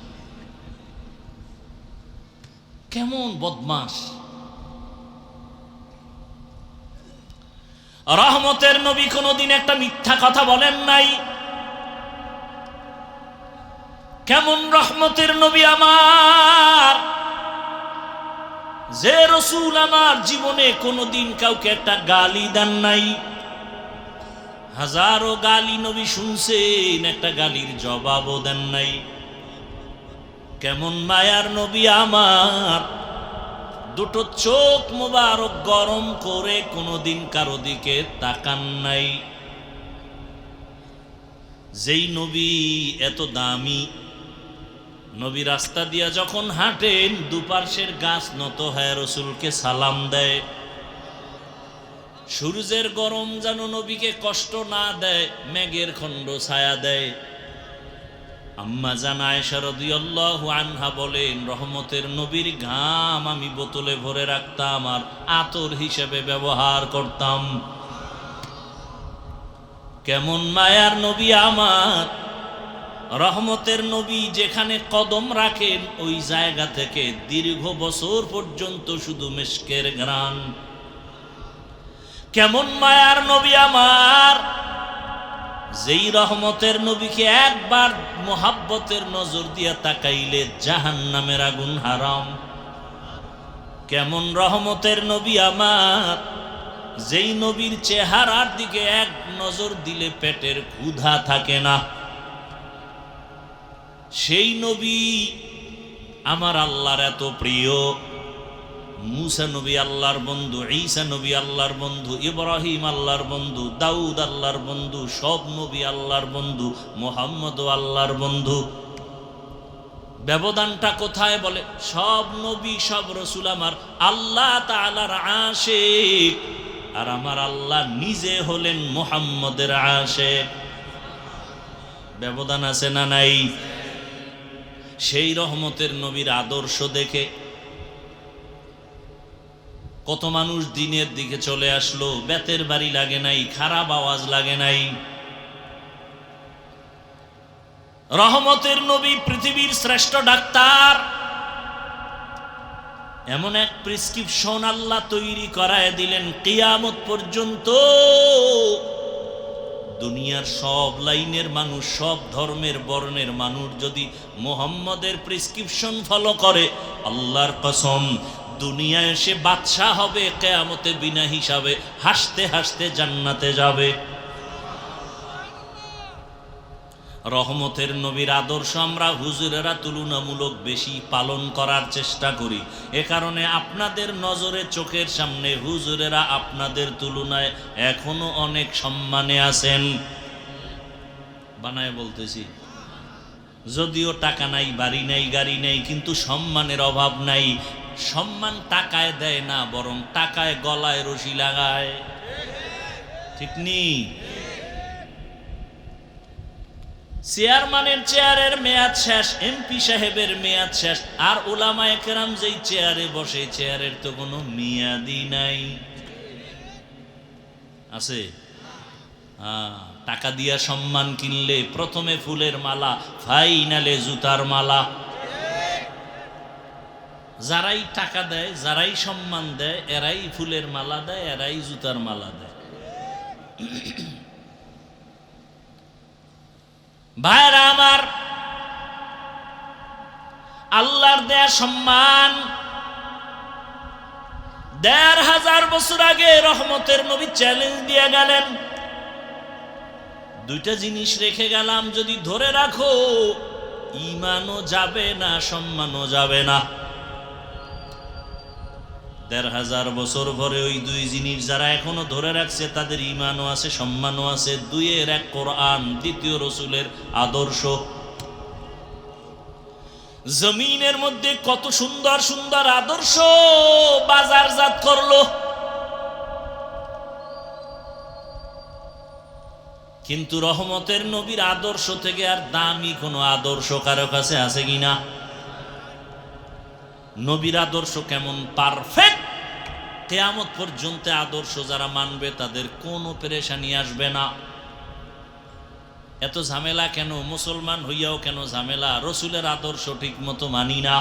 কেমন বদমাস! রহমতের নবী কোনদিন একটা মিথ্যা কথা বলেন নাই। কেমন রহমতের নবী আমার, যে রসুল আমার জীবনে কোনদিন কাউকে একটা গালি দেন নাই। হাজারো গালি নবী শুনছেন, একটা গালির জবাবও দেন নাই। কেমন মায়ার নবী আমার, দুটো চোখ মোবারক গরম করে কোনোদিন কারো দিকে তাকান নাই। যেই নবী এত দামি নবী, রাস্তা দিয়া যখন হাঁটেন দুপার্শ্বের গাছ নত হয় রসুলকে সালাম দেয়। সূর্যের গরম যেন নবীকে কষ্ট না দেয়, মেঘের খণ্ড ছায়া দেয়। আম্মা জান আয়েশা রাদিয়াল্লাহু আনহা বলেন, রহমতের নবীর ঘাম আমি বোতলে ভরে রাখতাম আর আতর হিসেবে ব্যবহার করতাম। কেমন মায়ার নবী আমার, রহমতের নবী যেখানে কদম রাখেন ওই জায়গা থেকে দীর্ঘ বছর পর্যন্ত শুধু মিশকের ঘ্রাণ। কেমন মায়ার নবী আমার, যেই রহমতের নবীকে একবার মোহাব্বতের নজর দিয়া তাকাইলে জাহান্নামের আগুন হারাম। কেমন রহমতের নবী আমার, যেই নবীর চেহারার দিকে এক নজর দিলে পেটের ক্ষুধা থাকে না। সেই নবী আমার আল্লাহর এত প্রিয়। মুসা নবী আল্লাহর বন্ধু, ঈসা নবী আল্লাহর বন্ধু, ইব্রাহিম আল্লাহর বন্ধু, দাউদ আল্লাহর বন্ধু, সব নবী আল্লাহর বন্ধু, মুহাম্মদ আল্লাহর বন্ধু। ব্যবধানটা কোথায়? বলে সব নবী সব রসুল আমার আল্লাহ তাআলার আশিক, আর আমার আল্লাহ নিজে হলেন মুহাম্মদের আশিক। ব্যবধান আছে না নাই? সেই রহমতের নবীর আদর্শ দেখে কত মানুষ দিনের দিকে চলে আসলো, বেতের বাড়ি লাগে নাই, খারাপ আওয়াজ লাগে নাই। রহমতের নবী পৃথিবীর শ্রেষ্ঠ ডাক্তার। এমন এক প্রেসক্রিপশন আল্লাহ তৈরি করায় দিলেন, কিয়ামত পর্যন্ত দুনিয়ার সব লাইনের মানুষ, সব ধর্মের বর্ণের মানুষ যদি মুহাম্মদের প্রেসক্রিপশন ফলো করে, আল্লাহর কসম দুনিয়ায় সে বাদশাহ হবে, কিয়ামতে বিনা হিসাবে হাসতে হাসতে জান্নাতে যাবে। রহমতের নবীর আদর্শ আমরা হুজুরেরা তুলনামূলক বেশি পালন করার চেষ্টা করি। এ কারণে আপনাদের নজরে চোখের সামনে হুজুরেরা আপনাদের তুলনায় এখনো অনেক সম্মানে আছেন। বানায় বলতেছি, যদিও টাকা নাই, বাড়ি নাই, গাড়ি নেই, কিন্তু সম্মানের অভাব নাই। সম্মান টাকায় দেয় না, বরং টাকায় গলায় রশি লাগায়। ঠিক নেই? চেয়ারম্যানের চেয়ারের মেয়াদ শেষ, এমপি সাহেবের মেয়াদ শেষ, আর উলামায়ে কেরাম যেই চেয়ারে বসে চেয়ারের তো কোনো মেয়াদই নাই। আছে? টাকা দিয়া সম্মান কিনলে প্রথমে ফুলের মালা, ফাইনালে জুতার মালা। যারাই টাকা দেয়, যারাই সম্মান দেয়, এরাই ফুলের মালা দেয়, এরাই জুতার মালা দেয়। ভাইরা আমার, আল্লাহর দেয়া সম্মান ১৫০০ বছর আগে রহমতের নবী চ্যালেঞ্জ দিয়ে গেলেন, দুইটা জিনিস রেখে গেলাম, যদি ধরে রাখো ঈমানও যাবে না, সম্মানও যাবে না। ১৫০০ বছর পরে ওই দুই জিনিস যারা এখনো ধরে রাখছে তাদের ঈমানও আছে, সম্মানও আছে। দুইয়ের এক কোরআন, দ্বিতীয় রসুলের আদর্শ। জমিনের মধ্যে কত সুন্দর সুন্দর আদর্শ বাজারজাত করলো, কিন্তু রহমতের নবীর আদর্শ থেকে আর দামি কোনো আদর্শ কারো কাছে আছে কিনা? নবীর আদর্শ কেমন পারফেক্ট, কিয়ামত পর্যন্ত আদর্শ যারা মানবে তাদের কোনো পেরেশানি আসবে না। এত ঝামেলা কেন? মুসলমান হইয়াও কেন ঝামেলা? রসুলের আদর্শ ঠিক মতো মানি না।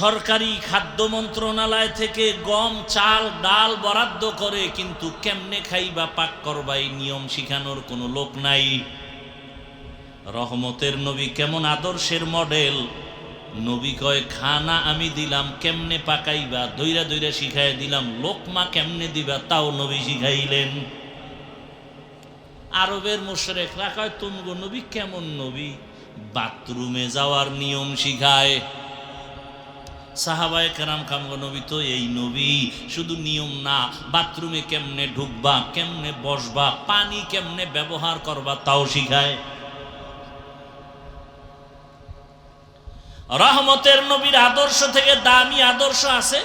সরকারি খাদ্য মন্ত্রণালয় থেকে গম, চাল, ডাল বরাদ্দ করে, কিন্তু কেমনে খাইবা, পাক করবা এই নিয়ম শিখানোর কোনো লোক নাই। রহমতের নবী কেমন আদর্শের মডেল! নবী কয় খানা আমি দিলাম, কেমনে পাকাইবা দইরা দইরা শিখাই দিলাম, লোকমা কেমনে দিবা তাও নবী শিখাইলেন। আরবের মুশরিকরা কয় তুমগো নবী কেমন নবী, বাথরুমে যাওয়ার নিয়ম শিখায়। সাহাবায়ে কেরাম কামগো নবী তো এই নবী, শুধু নিয়ম না, বাথরুমে কেমনে ঢুকবা, কেমনে বসবা, পানি কেমনে ব্যবহার করবা তাও শিখায়। রহমতের নবীর আদর্শ থেকে দামি আদর্শ আছে?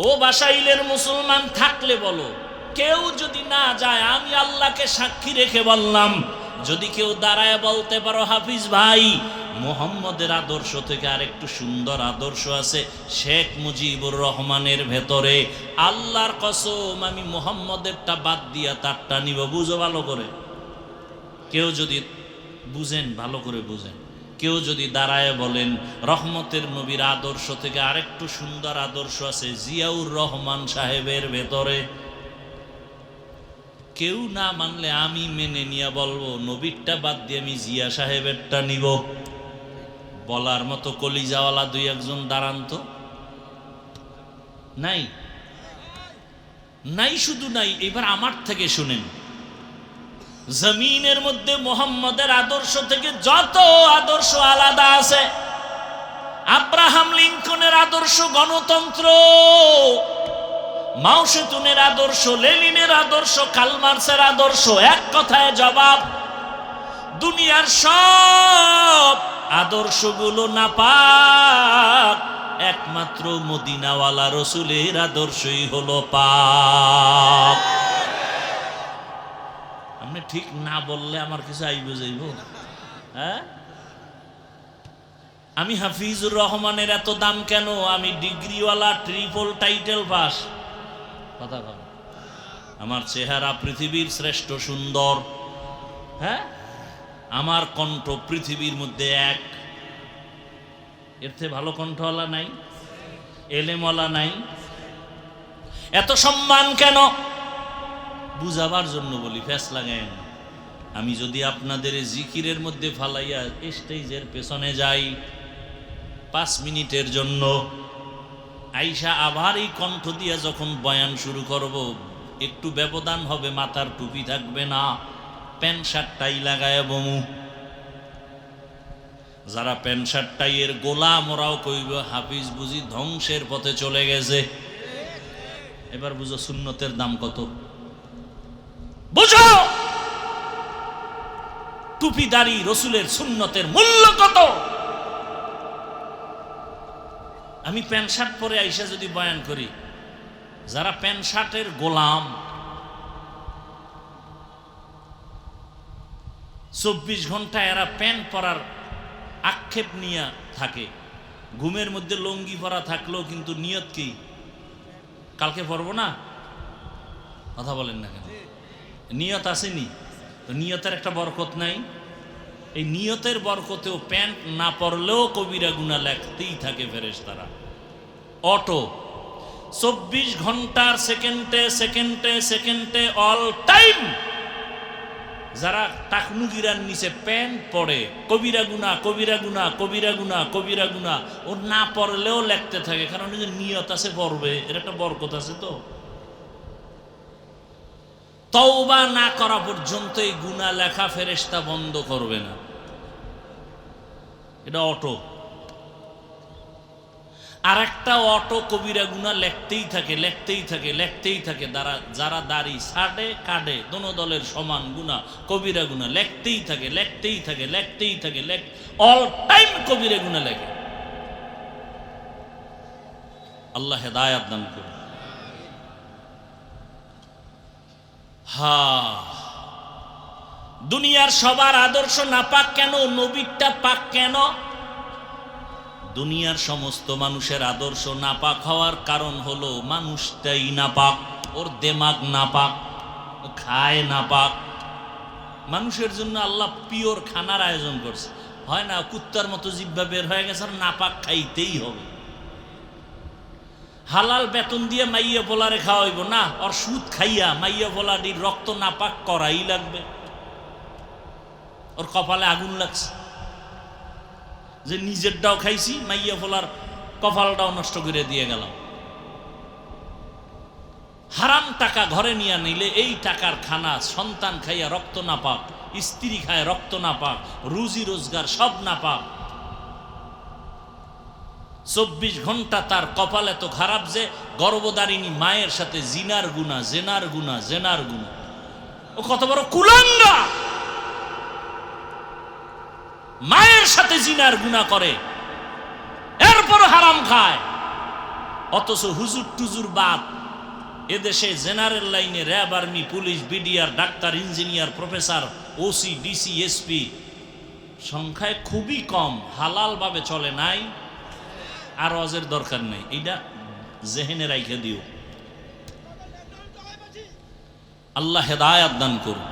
ও বাসাইলের মুসলমান থাকলে বলো, কেউ যদি না যায়, আমি আল্লাহকে সাক্ষী রেখে বললাম, যদি কেউ দাঁড়ায় বলতে পারো হাফিজ ভাই মুহাম্মদের আদর্শ থেকে আরেকটু সুন্দর আদর্শ আছে শেখ মুজিবুর রহমানের ভেতরে, আল্লাহর কসম আমি মুহাম্মদেরটা বাদ দিয়া তারটা নিব। বুঝো ভালো করে, কেউ যদি বুঝেন, ভালো করে বুঝেন, কেউ যদি দাঁড়ায় বলেন রহমতের নবীর আদর্শ থেকে আরেকটু সুন্দর আদর্শ আছে জিয়াউর রহমান সাহেবের ভেতরে, কেউ না মানলে আমি মেনে নিয়ে বলবো নবীরটা বাদ দিয়ে আমি জিয়া সাহেবেরটা নিব। বলার মতো কলিজাওয়ালা দুই একজন দাঁড়ান তো। নাই? নাই, শুধু নাই। এবার আমার থেকে শুনেন, জমিনের মধ্যে মুহাম্মদের আদর্শ থেকে যত আদর্শ আলাদা আছে, আব্রাহাম লিঙ্কনের আদর্শ গণতন্ত্র, মাও সেতুনের আদর্শ, লেনিনের আদর্শ, কার্ল মার্ক্সের আদর্শ, এক কথায় জবাব, দুনিয়ার সব আদর্শগুলো নাপাক, একমাত্র মদিনাওয়ালা রসুলের আদর্শই হলো পাক। আপনি ঠিক না বললে আমার কিছু আইব যাইব? হ্যাঁ, আমি হাফিজুর রহমানের এত দাম কেন? আমি ডিগ্রিওয়ালা, ট্রিপল টাইটেল পাস। কথা বল, আমার চেহারা পৃথিবীর শ্রেষ্ঠ সুন্দর, হ্যাঁ, আমার কণ্ঠ পৃথিবীর মধ্যে এক, এর থেকে ভালো কণ্ঠওয়ালা নাই, এলেমওয়ালা নাই। এত সম্মান কেন? বুঝাবার জন্য বলি, ফ্যাস লাগায় না। আমি যদি আপনাদের জিকিরের মধ্যে ফালাইয়া স্টেজের পেছনে যাই 5 মিনিটের জন্য, আইসা আবার এই কণ্ঠ দিয়া যখন বয়ান শুরু করব, একটু ব্যবধান হবে, মাথার টুপি থাকবে না, প্যান্ট শার্ট টাই লাগায় বমু। যারা প্যান্ট শার্ট টাইয়ের গোলাম ওরাও কইব হাফিজ বুঝি ধ্বংসের পথে চলে গেছে। এবার বুঝো সুন্নতের দাম কত, বুঝো টুপিদারি রসুলের সুন্নতের মূল্য কত। আমি প্যান্ট শার্ট পরে আইসা যদি বয়ান করি, যারা প্যান্ট শার্টের গোলাম 24 ঘন্টা এরা প্যান্ট পরার আক্ষেপ নিয়ে থাকে। ঘুমের মধ্যে লুঙ্গি পরা থাকলেও কিন্তু নিয়ত কি কালকে পরবো না, কথা বলেন না কেন? নিয়ত আসেনি তো নিয়তের একটা বরকত নাই? এই নিয়তের বরকতেও প্যান্ট না পরলেও কবিরা গুনাহ লেখতেই থাকে ফেরেশতারা। অটো 24 ঘন্টার সেকেন্ডে সেকেন্ডে সেকেন্ডে অল টাইম যারা টাকনুগিরার নিচে প্যান্ট পরে কবিরা গুনাহ কবিরা গুনাহ কবিরা গুনাহ কবিরা গুনাহ, ও না পড়লেও লেখতে থাকে, কারণ এই যে নিয়ত আছে পড়বে, এর একটা বরকত আছে। তো তওবা না করা পর্যন্ত এই গুনাহ লেখা ফেরেশতা বন্ধ করবে না। এটা অটো। আর একটা অটো কবিরা গুনাহ লেখতেই থাকে লেখতেই থাকে লেখতেই থাকে। যারা দাড়ি ছাড়ে কাটে দোনো দলের সমান গুনাহ কবিরা গুনাহ লেখতেই থাকে লেখতেই থাকে লেখতেই থাকে, অল টাইম কবিরা গুনাহ লেখে। আল্লাহ হেদায়েত দান করুন। দুনিয়ার সবার আদর্শ নাপাক কেন? নবীরটা পাক কেন? দুনিয়ার সমস্ত মানুষের আদর্শ নাপাক হওয়ার কারণ হলো মানুষটাই নাপাক, ওর দেমাগ নাপাক, খায় নাপাক। মানুষের জন্য আল্লাহ পিওর খানার আয়োজন করছে, হয় না কুত্তার মতো জিহ্বা বের হয়ে গেছে, আর নাপাক খাইতেই হবে। হালাল বেতন দিয়ে মাইয়া পোলারে খাওয়াইব না, আর সুদ খাইয়া মাইয়া পোলাটির রক্ত নাপাক করাই লাগবে। ওর কপালে আগুন লাগছে যে নিজেরটাও খাইছি, মাইয়া পোলার কপালটাও নষ্ট করে দিয়ে গেলাম। হারাম টাকা ঘরে নিয়ে নিলে এই টাকার খানা সন্তান খাইয়া রক্ত না পাক, স্ত্রী খায় রক্ত না পাক, রুজি রোজগার সব না পাক। 24 ঘন্টা তার কপাল এত খারাপ যে গর্ভধারিণী মায়ের সাথে জিনার গুনাহ জেনার গুনাহ জেনার গুনাহ। ও কত বড় কুলাঙ্গা! মায়ের সাথে জিনার গুনাহ করে, এরপর হারাম খায়। অথচ হুজুর টুজুর বাদ এদেশে জেনারেল লাইনে RAB, army, police, BDR, doctor, engineer, professor, OC, DC, SP সংখ্যায় খুবই কম। হালাল ভাবে চলে নাই, আর ওয়াজের দরকার নেই, এইটা জেহেনে রাইখে দিও। আল্লাহ হেদায়েত দান করুন।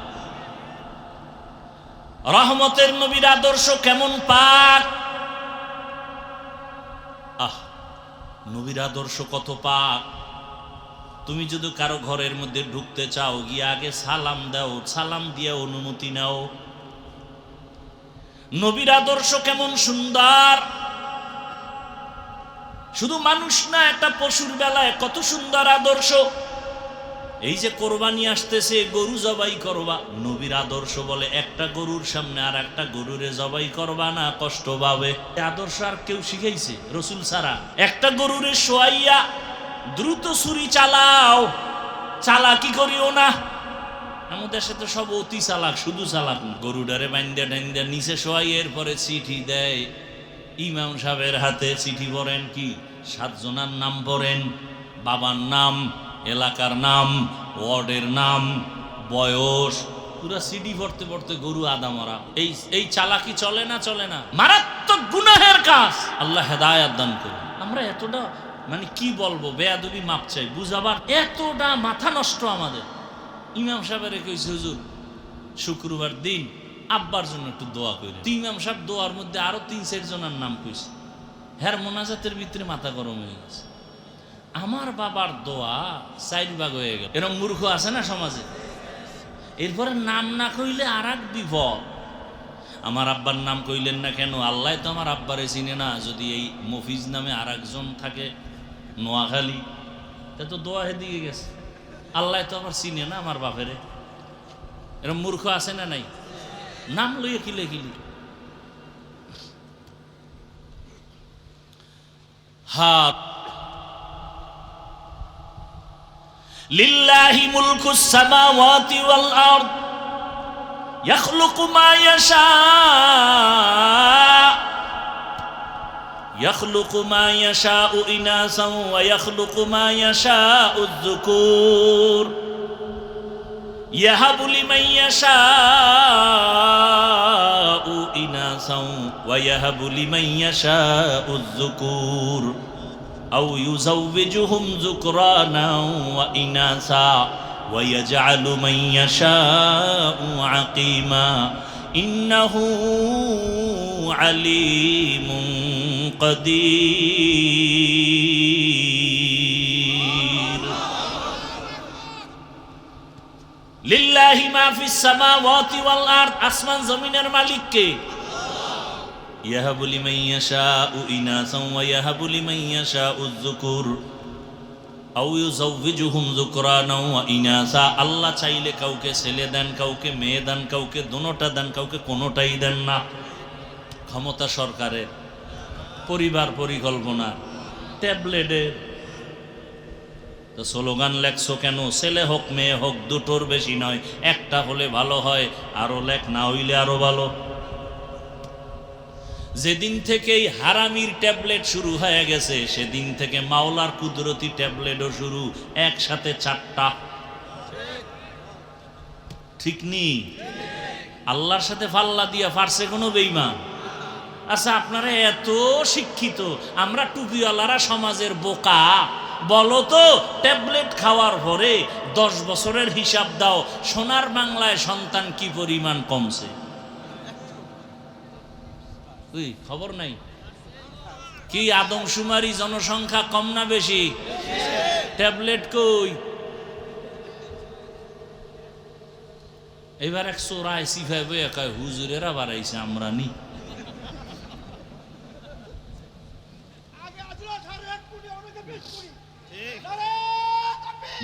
রহমতের নবীর আদর্শ কেমন পাক! নবীর আদর্শ কত পাক! তুমি যদি কারো ঘরের মধ্যে ঢুকতে চাও, গিয়ে আগে সালাম দাও, সালাম দিয়ে অনুমতি নাও। নবীর আদর্শ কেমন সুন্দর! শুধু মানুষ না, একটা পশুর বেলায় কত সুন্দর আদর্শ। এই যে কোরবানি আসতেছে, গরু জবাই করবা, নবীর আদর্শ বলে একটা গরুর সামনে আর একটা গরুরে জবাই করবা না, কষ্ট পাবে। আদর্শ আর কেউ শিখাইছে? রসুল ছাড়া। একটা গরুরে শোয়াইয়া দ্রুত ছুরি চালাও, চালাকি করিও না। আমাদের সাথে সব অতি চালাক, শুধু চালাক না। গরুডারে বাইন্দা ডাইন্দা নিচে শোয়াই, এরপরে চিঠি দেয় ইমাম সাহেবের হাতে। চিঠি পড়েন কি? 7 জনের নাম পড়েন, বাবার নাম, এলাকার নাম, ওয়ার্ডের নাম, বয়স, পুরা সিডি পড়তে পড়তে গরু আদা মরা। এই চালাকি চলে না? চলে না? মারাত্মক গুনাহের কাজ। আল্লাহ হেদায়েত দান করুন। আমরা এতটা মানে কি বলবো, বেয়াদবি মাপ চাই, বুঝাবার এতটা মাথা নষ্ট আমাদের। ইমাম সাহেবের কইছে, হুজুর শুক্রবার দিন আব্বার জন্য একটু দোয়া করে। ইমাম সাহেব দোয়ার মধ্যে আরো 3-4 জনের নাম কইছে। হ্যার মোনাজাতের ভিতরে মাথা গরম হয়ে গেছে। আমার বাবার দোয়া 4 ভাগ হয়ে গেল। এরকম মূর্খ আছে না সমাজে? এরপরে নাম না কইলে আর এক বিপদ। আমার আব্বার নাম কইলেন না কেন? আল্লাহ তো আমার আব্বারে চিনে না। যদি এই মফিজ নামে আর একজন থাকে নোয়াখালী, তা তো দোয়া হেদিকে গেছে। আল্লাহ তো আমার চিনে না আমার বাপেরে। এরকম মূর্খ আছে না নাই? নাম লইয়ে কিলে কিলি। হাত লিল্লাহি মুলকুস সামাওয়াতি ওয়াল আরদ ইয়াখলুকু মা ইয়াশা ইয়াখলুকু মা ইয়াশাউ ইনাসান ওয়া ইয়াখলুকু মা ইয়াশাউ যুকুর ইয়াহাবু লিমান ইয়াশা ويهب لمن يشاء الذكور أو يزوجهم ذكرانا وإناثا ويجعل من يشاء عقيما إنه عليم قدير লিল্লাহি মা ফিস সামাওয়াতি ওয়াল আরদ আসমান জমিনের মালিক কে ইয়াহাবু লিমান ইয়াশাউ ইনাসান ওয়া ইয়াহাবু লিমান ইয়াশাউ যুকুর আও ইউযাওয়িজুহুম যুকরানা ওয়া ইনাসা আল্লাহ চাইলে কাউকে ছেলে দেন কাউকে মেয়ে দেন কাউকে দুটোটা দেন কাউকে কোনোটাই দেন না ক্ষমতা সরকারের পরিবার পরিকল্পনা ট্যাবলেটের তো স্লোগান লেখছো কেন ছেলে হোক মেয়ে হোক দুটোর বেশি নয় একটা হলে ভালো হয় আরো লেখ না হইলে আরো ভালো যেদিন থেকে এই হারামির ট্যাবলেট শুরু হয়ে গেছে সেদিন থেকে মাওলার কুদরতি ট্যাবলেটও শুরু একসাথে 4টা ঠিক নি আল্লাহর সাথে পাল্লা দিয়া পারছে কোনো বেঈমান আচ্ছা আপনারা এত শিক্ষিত আমরা টুপিওয়ালারা সমাজের বোকা বলো তো ট্যাবলেট খাওয়ার পরে 10 বছরের হিসাব দাও সোনার বাংলায় সন্তান কি পরিমাণ কমছে খবর নাই কি আদমশুমারি জনসংখ্যা কম না বেশি ট্যাবলেট কই এবার 185 একাই হুজুরেরা বাড়াইছে আমরা নি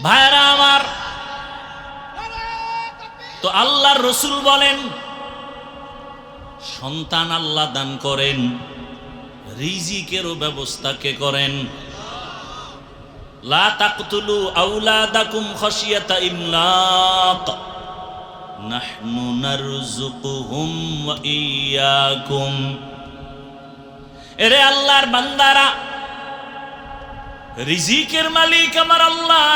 ভাইরা আমার তো আল্লাহর রাসূল বলেন সন্তান আল্লাহ দান করেন রিজিকেরও ব্যবস্থা কে করেন লা তাকতুলু আওলাদাকুম খাশিয়াতা ইমলাক নাহনু নারযুকুহুম ওয়া ইয়্যাকুম এরে আল্লাহর বান্দারা রিজিকের মালিক আমার আল্লাহ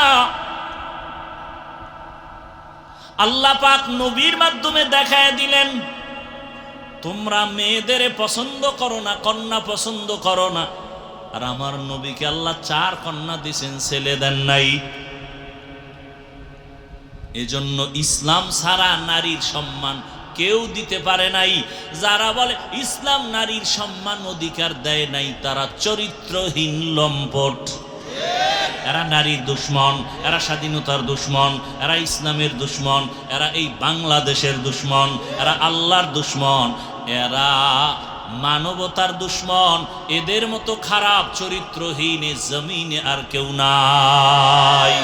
আল্লাহ পাক নবীর মাধ্যমে দেখায় দিলেন তোমরা মেয়েদের পছন্দ করো না কন্যা পছন্দ করো না আর আমার নবীকে আল্লাহ 4 কন্যা দিয়েছেন ছেলে দেন নাই এজন্য ইসলাম ছাড়া নারীর সম্মান কেউ দিতে পারে নাই যারা বলে ইসলাম নারীর সম্মান অধিকার দেয় নাই তারা চরিত্রহীন লম্পট এরা নারীর দুশ্মন এরা স্বাধীনতার দুশ্মন এরা ইসলামের দুশ্মন এরা এই বাংলাদেশের দুশ্মন এরা আল্লাহর দুশ্মন এরা মানবতার দুশ্মন এদের মতো খারাপ চরিত্রহীন এই জমিনে আর কেউ নাই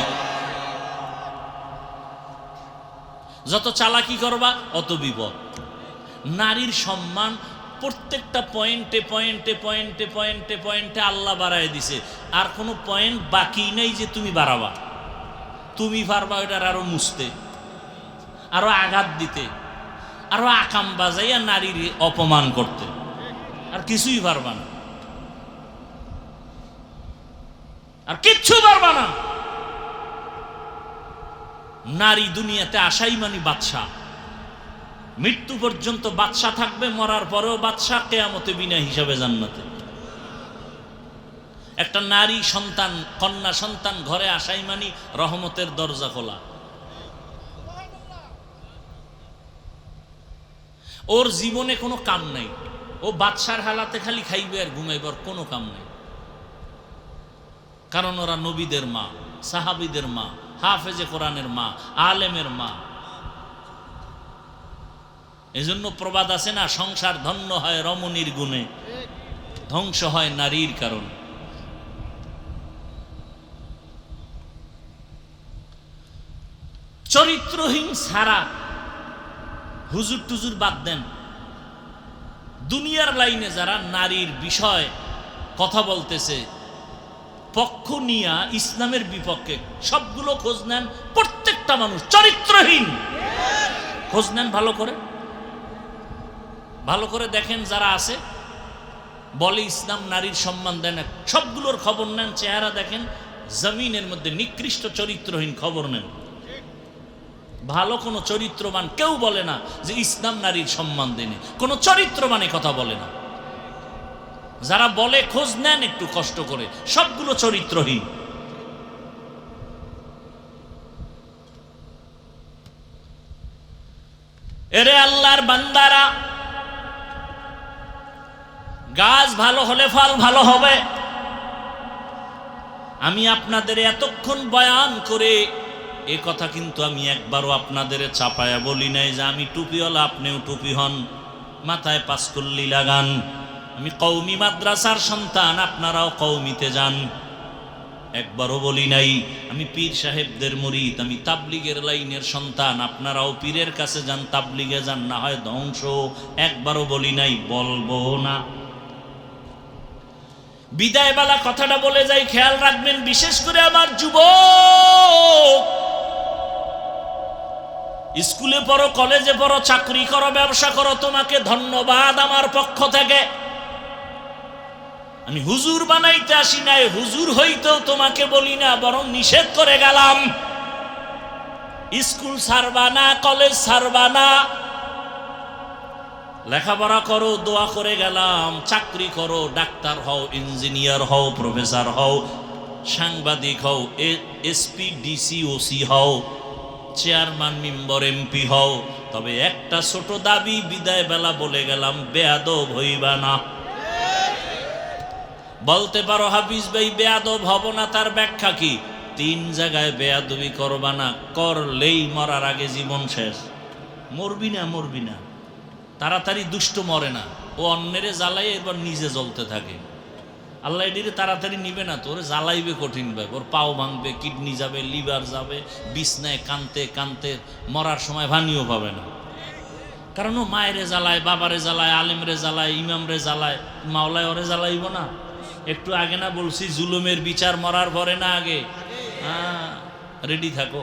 যত চালাকি করবা অত বিপদ নারীর সম্মান প্রত্যেকটা পয়েন্টে পয়েন্টে পয়েন্টে পয়েন্টে পয়েন্টে আল্লাহ বাড়ায় দিছে আর কোনো পয়েন্ট বাকি নেই যে তুমি বাড়াবা তুমি পারবা ওটার আরো মুছতে আরো আঘাত দিতে আরো আকাম বাজাইয়া নারীর অপমান করতে আর কিছুই পারবা না আর কিচ্ছু পারবা না নারী দুনিয়াতে আসাই মানে বাদশা মৃত্যু পর্যন্ত বাদশা থাকবে মরার পরেও বাদশা কিয়ামতে বিনা হিসাবে জান্নাতে একটা নারী সন্তান কন্যা সন্তান ঘরে আসাই মানে রহমতের দরজা খোলা ওর জীবনে কোনো কাম নাই ও বাদশার হালাতে খালি খাইবে আর ঘুমাইবে আর কোনো কাম নাই কারণ ওরা নবীদের মা সাহাবীদের মা হাফেজে কোরআনের মা আলেমের মা এজন্য প্রবাদ আছে না সংসার ধন্য হয় রমণীর গুণে ধ্বংস হয় নারীর কারণে চরিত্রহীন ছাড়া হুজুর টুজুর বাদ দেন দুনিয়ার লাইনে যারা নারীর বিষয় কথা বলতেছে পক্ষ নিয়া ইসলামের বিপক্ষে সবগুলো খোঁজ নেন প্রত্যেকটা মানুষ চরিত্রহীন খোঁজ নেন ভালো করে দেখেন যারা আছে বলে ইসলাম নারীর সম্মান দেয় না সবগুলোর খবর নেন চেহারা দেখেন জমিনের মধ্যে নিকৃষ্ট চরিত্রহীন খবর নেন ভালো কোনো চরিত্রবান কেউ বলে না যে ইসলাম নারীর সম্মান দেয় না কোনো চরিত্রবানে কথা বলে না যারা বলে খোঁজ নেন একটু কষ্ট করে, সবগুলো চরিত্রহীন। এরে আল্লাহর বান্দারা, গাছ ভালো হলে ফল ভালো হবে। আমি আপনাদের এতক্ষণ বয়ান করে এ কথা কিন্তু আমি একবারও আপনাদের চাপায়া বলি নাই যে আমি টুপিওয়ালা আপনিও টুপি হন, মাথায় পাঁচকল্লি লাগান। আমি কওমি মাদ্রাসার সন্তান, আপনারাও কওমিতে যান, একবারও বলি নাই। আমি পীর সাহেবদের মুরিদ, আমি তাবলিগের লাইনের সন্তান, আপনারাও পীরের কাছে যান, তাবলিগে যান, না হয় ধ্বংস, একবারও বলি নাই, বলবো না। বিদায়বেলা কথাটা বলে যাই, খেয়াল রাখবেন, বিশেষ করে আমার যুবক, স্কুলে পড়ো, কলেজে পড়ো, চাকরি করো, ব্যবসা করো, তোমাকে ধন্যবাদ আমার পক্ষ থেকে। আমি হুজুর বানাইতে আসি নাই, হুজুর হইতেও তোমাকে বলি না, বরং নিষেধ করে গেলাম। স্কুল ছাড়বা না, কলেজ ছাড়বা না, লেখাপড়া করো, দোয়া করে গেলাম। চাকরি করো, ডাক্তার হও, ইঞ্জিনিয়ার হও, প্রফেসর হও, সাংবাদিক হও, এসপি, ডিসি, ওসি হও, চেয়ারম্যান, মেম্বার, এমপি হও, তবে একটা ছোট দাবি বিদায় বেলা বলে গেলাম, বেয়াদব হইবা না। বলতে পারো হাফিজ ভাই বেয়াদব হব না, তার ব্যাখ্যা কি? 3 জায়গায় বেয়াদবি করবা না, করলেই মরার আগে জীবন শেষ। মরবি না, মরবি না, তাড়াতাড়ি দুষ্ট মরে না, ও অন্যেরে জ্বালাই এরপর নিজে জ্বলতে থাকে। আল্লাহ এটিরে তাড়াতাড়ি নিবে না, তোরে জ্বালাইবে কঠিন ভাবে, ওর পাও ভাঙবে, কিডনি যাবে, লিভার যাবে, বিছনায় কানতে কানতে মরার সময় ভানিও পাবে না। কারণ ও মায়েরে জ্বালায়, বাবারে জ্বালায়, আলেমরে জ্বালায়, ইমামরে জ্বালায়, মাওলায় ওরে জ্বালাইব না? একটু আগে না বলছি জুলুমের বিচার মরার পরে না আগে? হ্যাঁ, রেডি থাকো।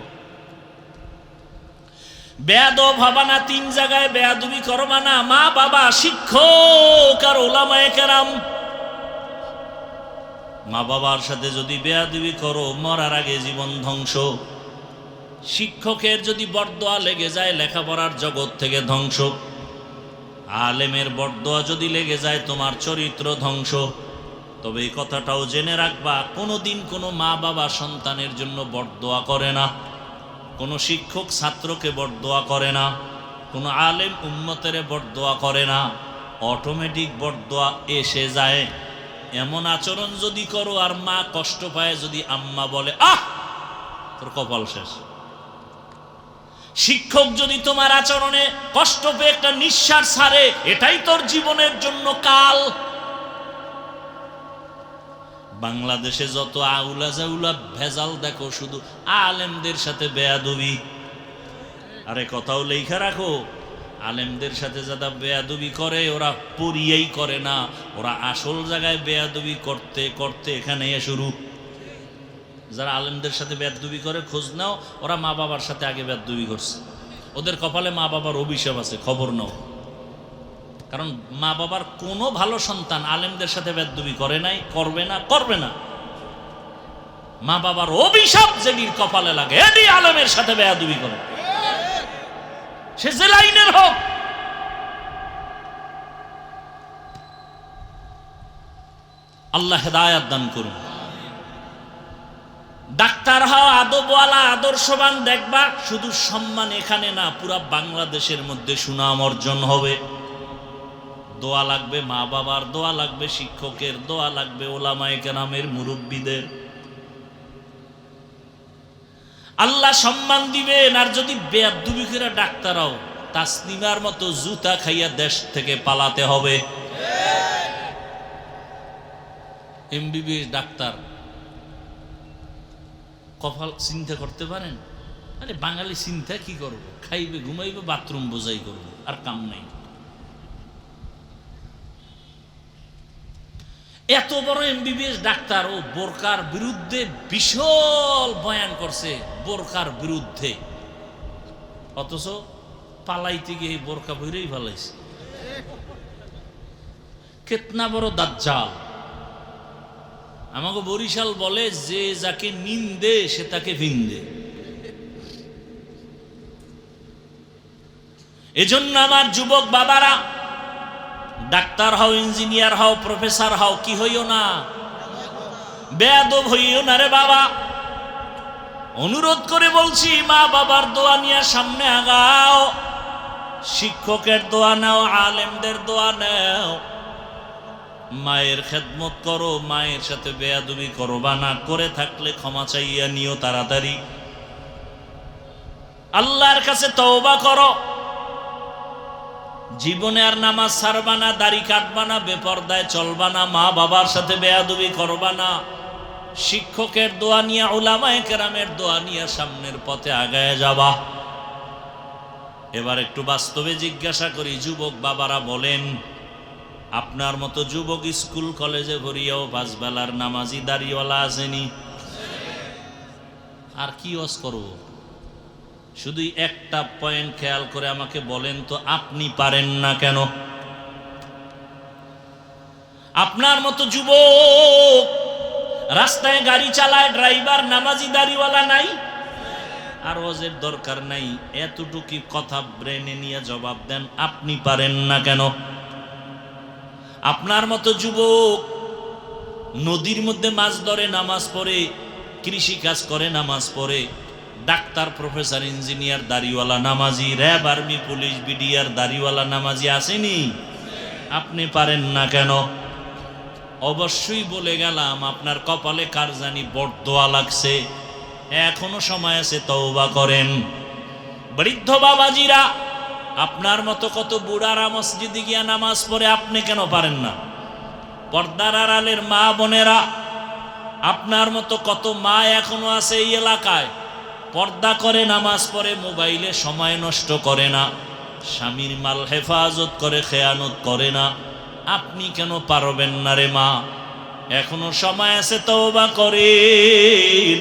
বেয়াদব হবা না, 3 জায়গায় বেয়াদবি করবা না, মা বাবা, শিক্ষক আর ওলামায়ে কেরাম। মা বাবার সাথে যদি বেয়াদবি করো, মরার আগে জীবন ধ্বংস। শিক্ষকের যদি বরদোয়া লেগে যায়, লেখাপড়ার জগৎ থেকে ধ্বংস। আলেমের বরদোয়া যদি লেগে যায়, তোমার চরিত্র ধ্বংস। তবে এই কথাটাও জেনে রাখবা, কোনোদিন কোনো মা বাবা সন্তানের জন্য বরদোয়া করে না, কোনো শিক্ষক ছাত্রকে বরদোয়া করে না, কোনো আলেম উম্মতের বরদোয়া করে না, অটোমেটিক বরদোয়া এসে যায়। এমন আচরণ যদি করো আর মা কষ্ট পায়, যদি আম্মা বলে আহ, তোর কপাল শেষ। শিক্ষক যদি তোমার আচরণে কষ্ট পেয়ে একটা নিঃশ্বাস ছাড়ে, এটাই তোর জীবনের জন্য কাল। বাংলাদেশে যত আউলা জাউলা ভেজাল দেখো, শুধু আলেমদের সাথে বেয়াদবি। আরে কথাও লেখা রাখো, আলেমদের সাথে যারা বেয়াদবি করে, ওরা পড়িয়েই করে না, ওরা আসল জায়গায় বেয়াদবি করতে করতে এখানে শুরু। যারা আলেমদের সাথে বেয়াদবি করে, খোঁজ নাও, ওরা মা বাবার সাথে আগে বেয়াদবি করছে। ওদের কপালে মা বাবার অভিশাপ আছে, খবর নাও। কারণ মা বাবার কোনো ভালো সন্তান আলেমদের সাথে বেয়াদবি করে নাই, করবে না, করবে না। মা বাবার অভিশাপ যেদিন কপালে লাগে, এটি আলেমের সাথে বেয়াদবি করে, সে যে লাইনের হোক। আল্লাহ হেদায়েত দান করুন। ডাক্তার হও, আদবওয়ালা, আদর্শবান, দেখবা শুধু সম্মান এখানে না, পুরা বাংলাদেশের মধ্যে সুনাম অর্জন হবে। দোয়া লাগবে মা বাবার, দোয়া লাগবে শিক্ষকের, দোয়া লাগবে ওলামায়ে কেরামের, মুরব্বীদের। আল্লাহ সম্মান দিবেন। আর যদি বেয়াদবি করে ডাক্তার হও, তাসনিমার মতো জুতা খাইয়া দেশ থেকে পালাতে হবে। এমবিবিএস ডাক্তার, কপাল চিন্তা করতে পারেন? আরে বাঙালি চিন্তা কি করবো, খাইবে, ঘুমাইবে, বাথরুম বোঝাই করবো, আর কাম নাই। এত বড় এমবিবিএস ডাক্তার, ও বোরকার বিরুদ্ধে বিশাল বয়ান করছে, বোরকার বিরুদ্ধে, অথচ পালাইতে গিয়ে বোরকা বইরেই পালাইছে। কেতনা বড় দাজ্জাল। আমাকে বরিশাল বলে, যে যাকে নিন্দে সে তাকে ভিন্দে। এজন্য আমার যুবক বাবারা, ডাক্তার হও, ইঞ্জিনিয়ার হও, প্রফেসর হও, কি হইও না, বেয়াদব হইও না রে বাবা। অনুরোধ করে বলছি, মা বাবার দোয়া নিয়ে সামনে আগাও, শিক্ষকের দোয়া নাও, আলেমদের দোয়া নাও, মায়ের খেদমত করো, মায়ের সাথে বেয়াদবি করবা না, করে থাকলে ক্ষমা চাইয়া নিও তাড়াতাড়ি। আল্লাহর কাছে তওবা করো, জীবনে আর নামাজ ছাড়বা না, দাড়ি কাটবা না, বেপরদায় চলবা না, মা বাবার সাথে বেয়াদবি করবা না, শিক্ষকের দোয়া নিয়ে, উলামায়ে কেরামের দোয়া নিয়ে সামনের পথে আগায় যাবা। এবার একটু বাস্তবে জিজ্ঞাসা করি, যুবক বাবারা বলেন, আপনার মতো যুবক স্কুল কলেজে ভরিয়াও 5 বেলার নামাজি দাড়িওয়ালা আসেনি? আর কি ওয়াজ করব? শুধু একটা পয়েন্ট খেয়াল করে আমাকে বলেন তো, আপনি পারেন না কেন? আপনার মতো যুবক রাস্তায় গাড়ি চালায়, ড্রাইভার নামাজি দাড়িওয়ালা নাই? আর ওয়াজের দরকার নাই, এতটুকু কথা ব্রেনে নিয়ে জবাব দেন, আপনি পারেন না কেন? আপনার মতো যুবক নদীর মধ্যে মাছ ধরে, নামাজ পড়ে, কৃষি কাজ করে, নামাজ পড়ে, ডাক্তার, প্রফেসর, ইঞ্জিনিয়ার দাড়িওয়ালা নামাজি, র্যাব, আর্মি, পুলিশ, বিডিআর দাড়িওয়ালা নামাজি আসেনি? আপনি পারেন না কেন? অবশ্যই বলে গেলাম, আপনার কপালে কার জানি বড়দোয়া লাগছে, এখনো সময় আছে, তওবা করেন। বৃদ্ধ বাবাজিরা, আপনার মতো কত বুড়ারা মসজিদে গিয়া নামাজ পড়ে, আপনি কেন পারেন না? পর্দার আড়ালের মা বোনেরা, আপনার মতো কত মা এখনো আছে এই এলাকায়, পর্দা করে নামাজ পড়ে, মোবাইলে সময় নষ্ট করে না, স্বামীর মাল হেফাজত করে, খেয়ানত করে না, আপনি কেন পারবেন না রে মা? এখনো সময় আছে, তওবা করেন।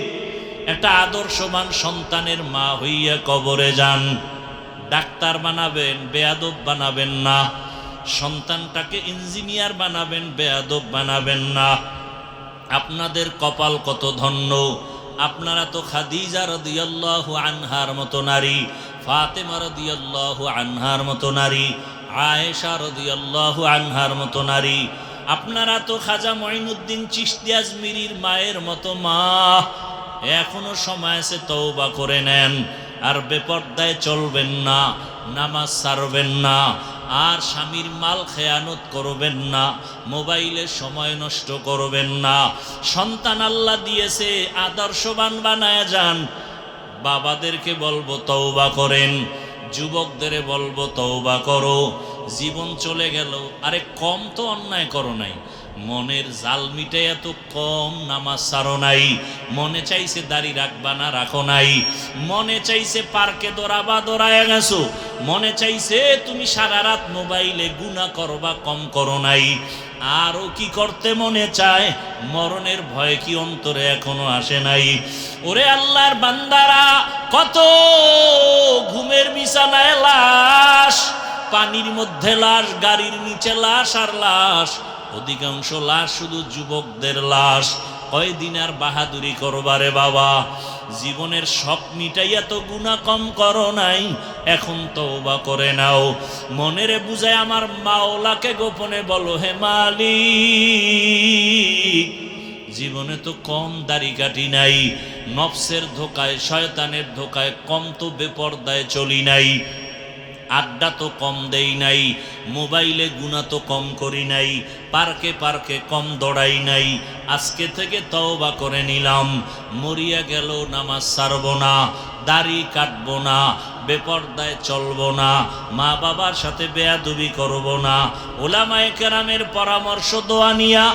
একটা আদর্শবান সন্তানের মা হইয়া কবরে যান। ডাক্তার বানাবেন, বেয়াদব বানাবেন না। সন্তানটাকে ইঞ্জিনিয়ার বানাবেন, বেয়াদব বানাবেন না। আপনাদের কপাল কত ধন্য, আপনারা তো খাদিজা রাদিয়াল্লাহু আনহার মতো নারী, ফাতেমা রাদিয়াল্লাহু আনহার মতো নারী, আয়েশা রাদিয়াল্লাহু আনহার মতো নারী, আপনারা তো খাজা মঈনুদ্দিন চিশতি আজমিরির মায়ের মতো মা। এখনো সময় আছে, তওবা করে নেন। আর বেপরদায় চলবেন না, নামাজ ছাড়বেন না, আর স্বামীর মাল খেয়ানত করবেন না, মোবাইলে সময় নষ্ট করবেন না। সন্তান আল্লাহ দিয়েছে, আদর্শবান বানায় যান। বাবাদেরকে বলবো তওবা করেন, যুবকদের বলবো তওবা করো। জীবন চলে গেল, আরে কম তো অন্যায় করো নাই, মনের জাল মিটে এত কম নামাজ ছাড়ো নাই। মনে চাইছে দাড়ি রাখবা না, রাখো নাই। মনে চাইছে পার্কে দৌড়াবা, দৌড়ায় গেছো। মনে চাইছে তুমি সারা রাত মোবাইলে গুনাহ করবা, কম করো নাই। আরও কি করতে মনে চায়? মরণের ভয় কি অন্তরে এখনো আসে নাই? ওরে আল্লাহর বান্দারা, কত ঘুমের বিছানায় লাশ, পানির মধ্যে লাশ, গাড়ির নিচে লাশ আর লাশ। অধিকাংশ লাশ শুধু যুবকদের লাশ। কয়দিন আর বাহাদুরি করবারে বাবা? জীবনের শখ মিটাইয়া তো গুনাহ কম করো নাই, এখন তওবা করে নাও। মনেরে বুঝায় আমার মাওলাকে গোপনে বলো, হে মালিক, জীবনে তো কম দাড়ি কাটি নাই, নফসের ধোকায়, শয়তানের ধোকায় কম তো বেপরদায় চলি নাই, আড্ডা তো কম দেই নাই, মোবাইলে গুনাহ তো কম করি নাই, পার্কে পার্কে কম দৌড়াই নাই। আজকে থেকে তওবা করে নিলাম, মরিয়া গেল নামাজ ছাড়বো না, দাড়ি কাটবো না, বেপরদায় চলবো না, মা বাবার সাথে বেয়াদবি করবো না। উলামায়ে কেরামের পরামর্শ দোয়া নিয়া,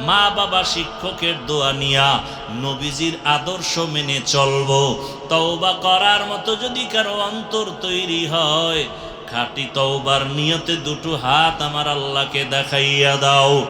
মা বাবা শিক্ষকের দোয়া নিয়া, নবীজির আদর্শ মেনে চলবো। তওবা করার মতো যদি কারো অন্তর তৈরি হয়, খাঁটি তওবার নিয়তে দুটো হাত আমার আল্লাহকে দেখাইয়া দাও।